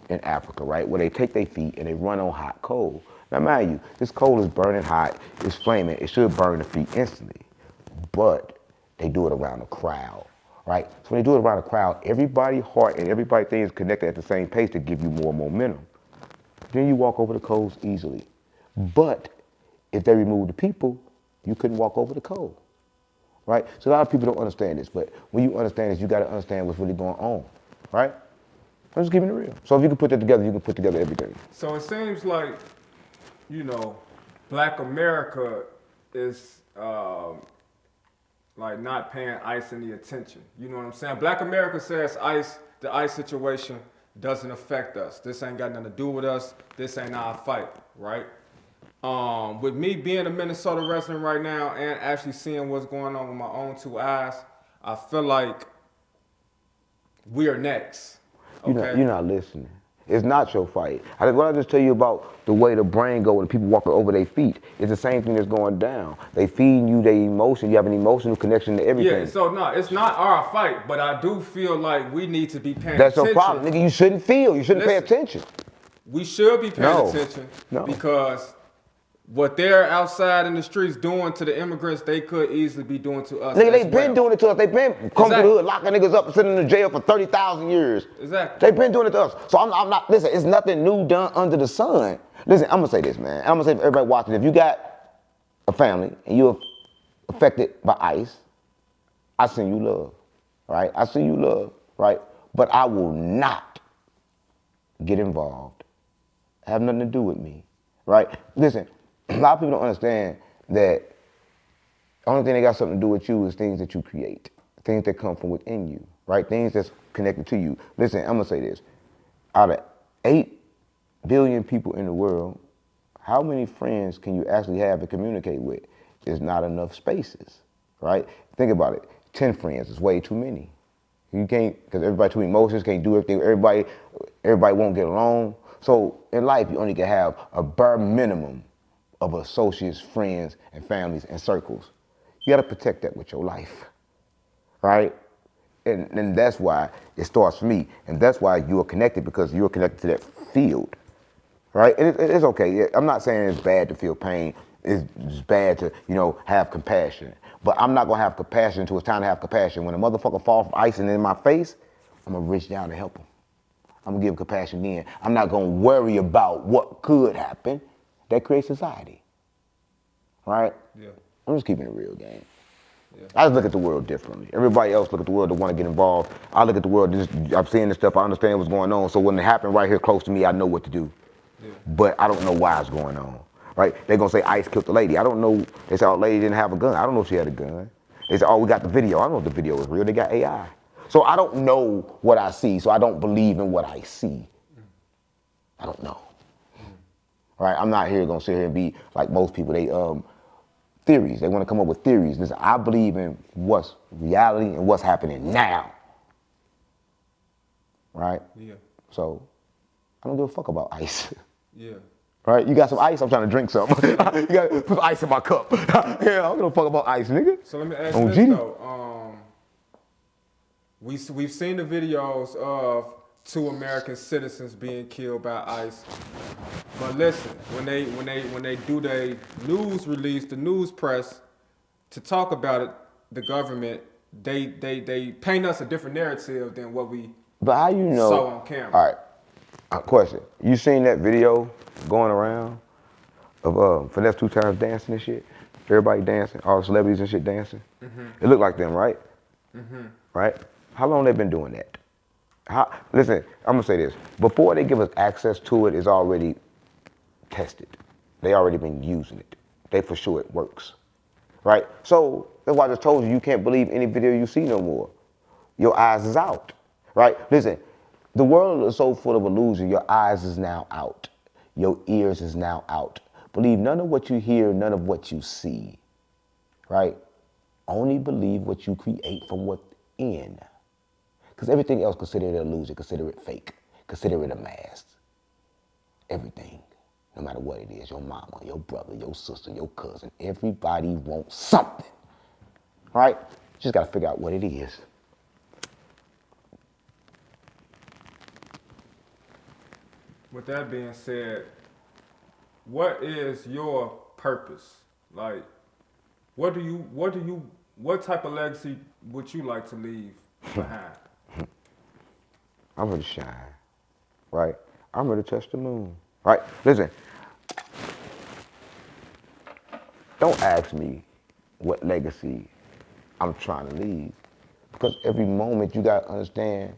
Speaker 3: in Africa, right? Where they take their feet and they run on hot coal. Now mind you, this coal is burning hot, it's flaming, it should burn the feet instantly. But they do it around a crowd, right? So when they do it around a crowd, everybody's heart and everybody's thing is connected at the same pace to give you more momentum. Then you walk over the coals easily. But if they remove the people, you couldn't walk over the coal, right? So a lot of people don't understand this, but when you understand this, you gotta understand what's really going on, right? I'm just keeping it real. So if you can put that together, you can put together everything.
Speaker 2: So it seems like, you know, Black America is like not paying ICE any attention. You know what I'm saying? Black America says the ICE situation doesn't affect us. This ain't got nothing to do with us. This ain't our fight, right? With me being a Minnesota resident right now and actually seeing what's going on with my own two eyes, I feel like we are next. Okay?
Speaker 3: You're not listening. It's not your fight. What I just tell you about the way the brain go when people walk over their feet, it's the same thing that's going down. They feeding you their emotion. You have an emotional connection to everything.
Speaker 2: Yeah, so no, it's not our fight, but I do feel like we need to be paying
Speaker 3: That's
Speaker 2: attention.
Speaker 3: your problem, nigga. You shouldn't feel. You shouldn't pay attention.
Speaker 2: We should be paying attention
Speaker 3: No.
Speaker 2: because what they're outside in the streets doing to the immigrants, they could easily be doing to us.
Speaker 3: Nigga, they've been doing it to us. They've been coming to the hood, locking niggas up and sitting in the jail for 30,000 years.
Speaker 2: Exactly.
Speaker 3: They've been doing it to us. So I'm not, listen, it's nothing new done under the sun. Listen, I'm gonna say this, man. I'm gonna say for everybody watching, if you got a family and you're affected by ICE, I send you love, right? I send you love, right? But I will not get involved. Have nothing to do with me, right? Listen, a lot of people don't understand that the only thing that got something to do with you is things that you create, things that come from within you, right? Things that's connected to you. Listen, I'm gonna say this. Out of 8 billion people in the world, how many friends can you actually have and communicate with? There's not enough spaces, right? Think about it. 10 friends is way too many. You can't, because everybody too emotions, can't do everything. Everybody won't get along. So in life, you only can have a bare minimum of associates, friends, and families and circles. You gotta protect that with your life, right? And that's why it starts for me. And that's why you are connected, because you're connected to that field, right? And it's okay. I'm not saying it's bad to feel pain. It's bad to, have compassion. But I'm not gonna have compassion until it's time to have compassion. When a motherfucker falls from icing in my face, I'm gonna reach down to help him. I'm gonna give compassion then. I'm not gonna worry about what could happen. That creates society, right?
Speaker 2: Yeah.
Speaker 3: I'm just keeping it real, gang.
Speaker 2: Yeah.
Speaker 3: I just look at the world differently. Everybody else look at the world that want to get involved. I look at the world, I'm seeing this stuff, I understand what's going on. So when it happened right here close to me, I know what to do.
Speaker 2: Yeah.
Speaker 3: But I don't know why it's going on, right? They're gonna say ICE killed the lady. I don't know. They say, oh, the lady didn't have a gun. I don't know if she had a gun. They say, oh, we got the video. I don't know if the video is real. They got AI. So I don't know what I see, so I don't believe in what I see. I don't know. Right? I'm not here gonna sit here and be like most people. They theories. They want to come up with theories. Listen, I believe in what's reality and what's happening now. Right?
Speaker 2: Yeah.
Speaker 3: So I don't give a fuck about ICE.
Speaker 2: Yeah.
Speaker 3: Right? You got some ice? I'm trying to drink some. You got to put ice in my cup. Yeah, I don't give a fuck about ice, nigga.
Speaker 2: So let me ask you this though. We've seen the videos of 2 American citizens being killed by ICE. But listen, when they do their news release, the news press, to talk about it, the government they paint us a different narrative than what we
Speaker 3: But how you know?
Speaker 2: saw on camera.
Speaker 3: All right. Question. You seen that video going around of Finesse 2 Times dancing and shit? Everybody dancing, all the celebrities and shit dancing. It looked like them, right? Right? How long they been doing that? Listen, I'm gonna say this. Before they give us access to it, it's already tested. They already been using it. They for sure it works, right? So that's why I just told you, you can't believe any video you see no more. Your eyes is out, right? Listen, the world is so full of illusion. Your eyes is now out. Your ears is now out. Believe none of what you hear, none of what you see, right? Only believe what you create from within. Because everything else, consider it an illusion, consider it fake, consider it a mask. Everything, no matter what it is, your mama, your brother, your sister, your cousin, everybody wants something, right? Just gotta figure out what it is.
Speaker 2: With that being said, what is your purpose? Like, what type of legacy would you like to leave behind?
Speaker 3: I'm ready to shine, right? I'm ready to touch the moon, right? Listen, don't ask me what legacy I'm trying to leave, because every moment you gotta understand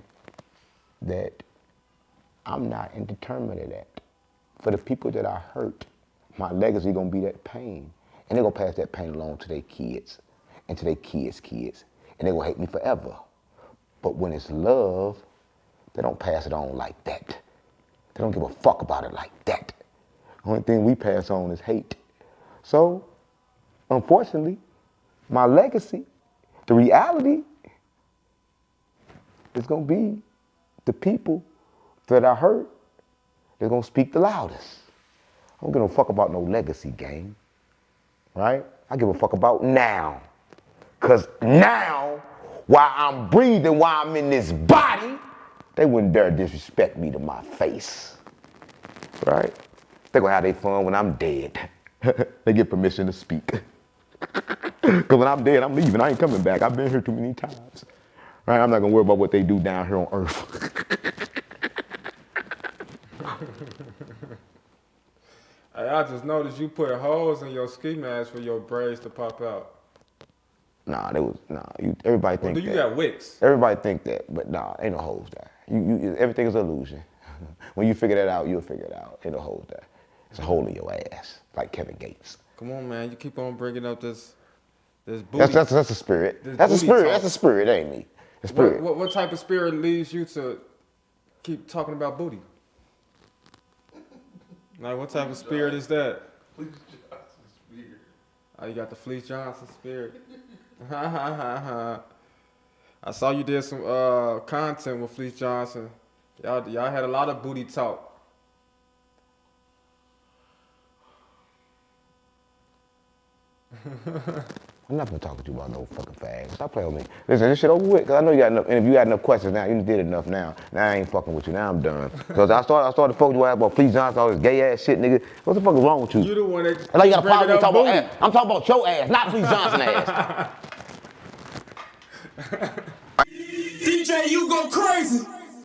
Speaker 3: that I'm not indeterminate of that. For the people that I hurt, my legacy gonna be that pain. And they're gonna pass that pain along to their kids and to their kids' kids. And they're gonna hate me forever. But when it's love, they don't pass it on like that. They don't give a fuck about it like that. The only thing we pass on is hate. So, unfortunately, my legacy, the reality, is gonna be the people that I hurt, they're gonna speak the loudest. I don't give a fuck about no legacy game, right? I give a fuck about now. Cause now, while I'm breathing, while I'm in this body, they wouldn't dare disrespect me to my face, right? They're gonna have their fun when I'm dead. They get permission to speak. Cause when I'm dead, I'm leaving, I ain't coming back. I've been here too many times, right? I'm not gonna worry about what they do down here on earth.
Speaker 2: Hey, I just noticed you put holes in your ski mask for your braids to pop out.
Speaker 3: Everybody think that.
Speaker 2: Do you got wicks?
Speaker 3: Everybody think that, but nah, ain't no holes there. Everything is illusion. When you figure that out, you'll figure it out. Ain't no holes there. It's a hole in your ass, like Kevin Gates.
Speaker 2: Come on, man, you keep on bringing up this booty.
Speaker 3: That's a spirit. That's a spirit. That's a spirit, ain't me. A spirit.
Speaker 2: What type of spirit leads you to keep talking about booty? Like, what type of spirit is that?
Speaker 1: Fleece Johnson spirit.
Speaker 2: Oh, you got the Fleece Johnson spirit. I saw you did some content with Fleece Johnson. Y'all had a lot of booty talk.
Speaker 3: I'm not gonna talk to you about no fucking fags. Stop playing with me. Listen, this shit over with, cause I know you got enough, and if you got enough questions now, you did enough now. Now I ain't fucking with you, now I'm done. Cause I started fucking you about Fleece Johnson, all this gay ass shit, nigga. What the fuck is wrong with you?
Speaker 2: You the one that
Speaker 3: like you got a problem
Speaker 2: bringing up
Speaker 3: talking
Speaker 2: booty.
Speaker 3: about ass. I'm talking about your ass, not Fleece Johnson ass.
Speaker 4: DJ, you go crazy.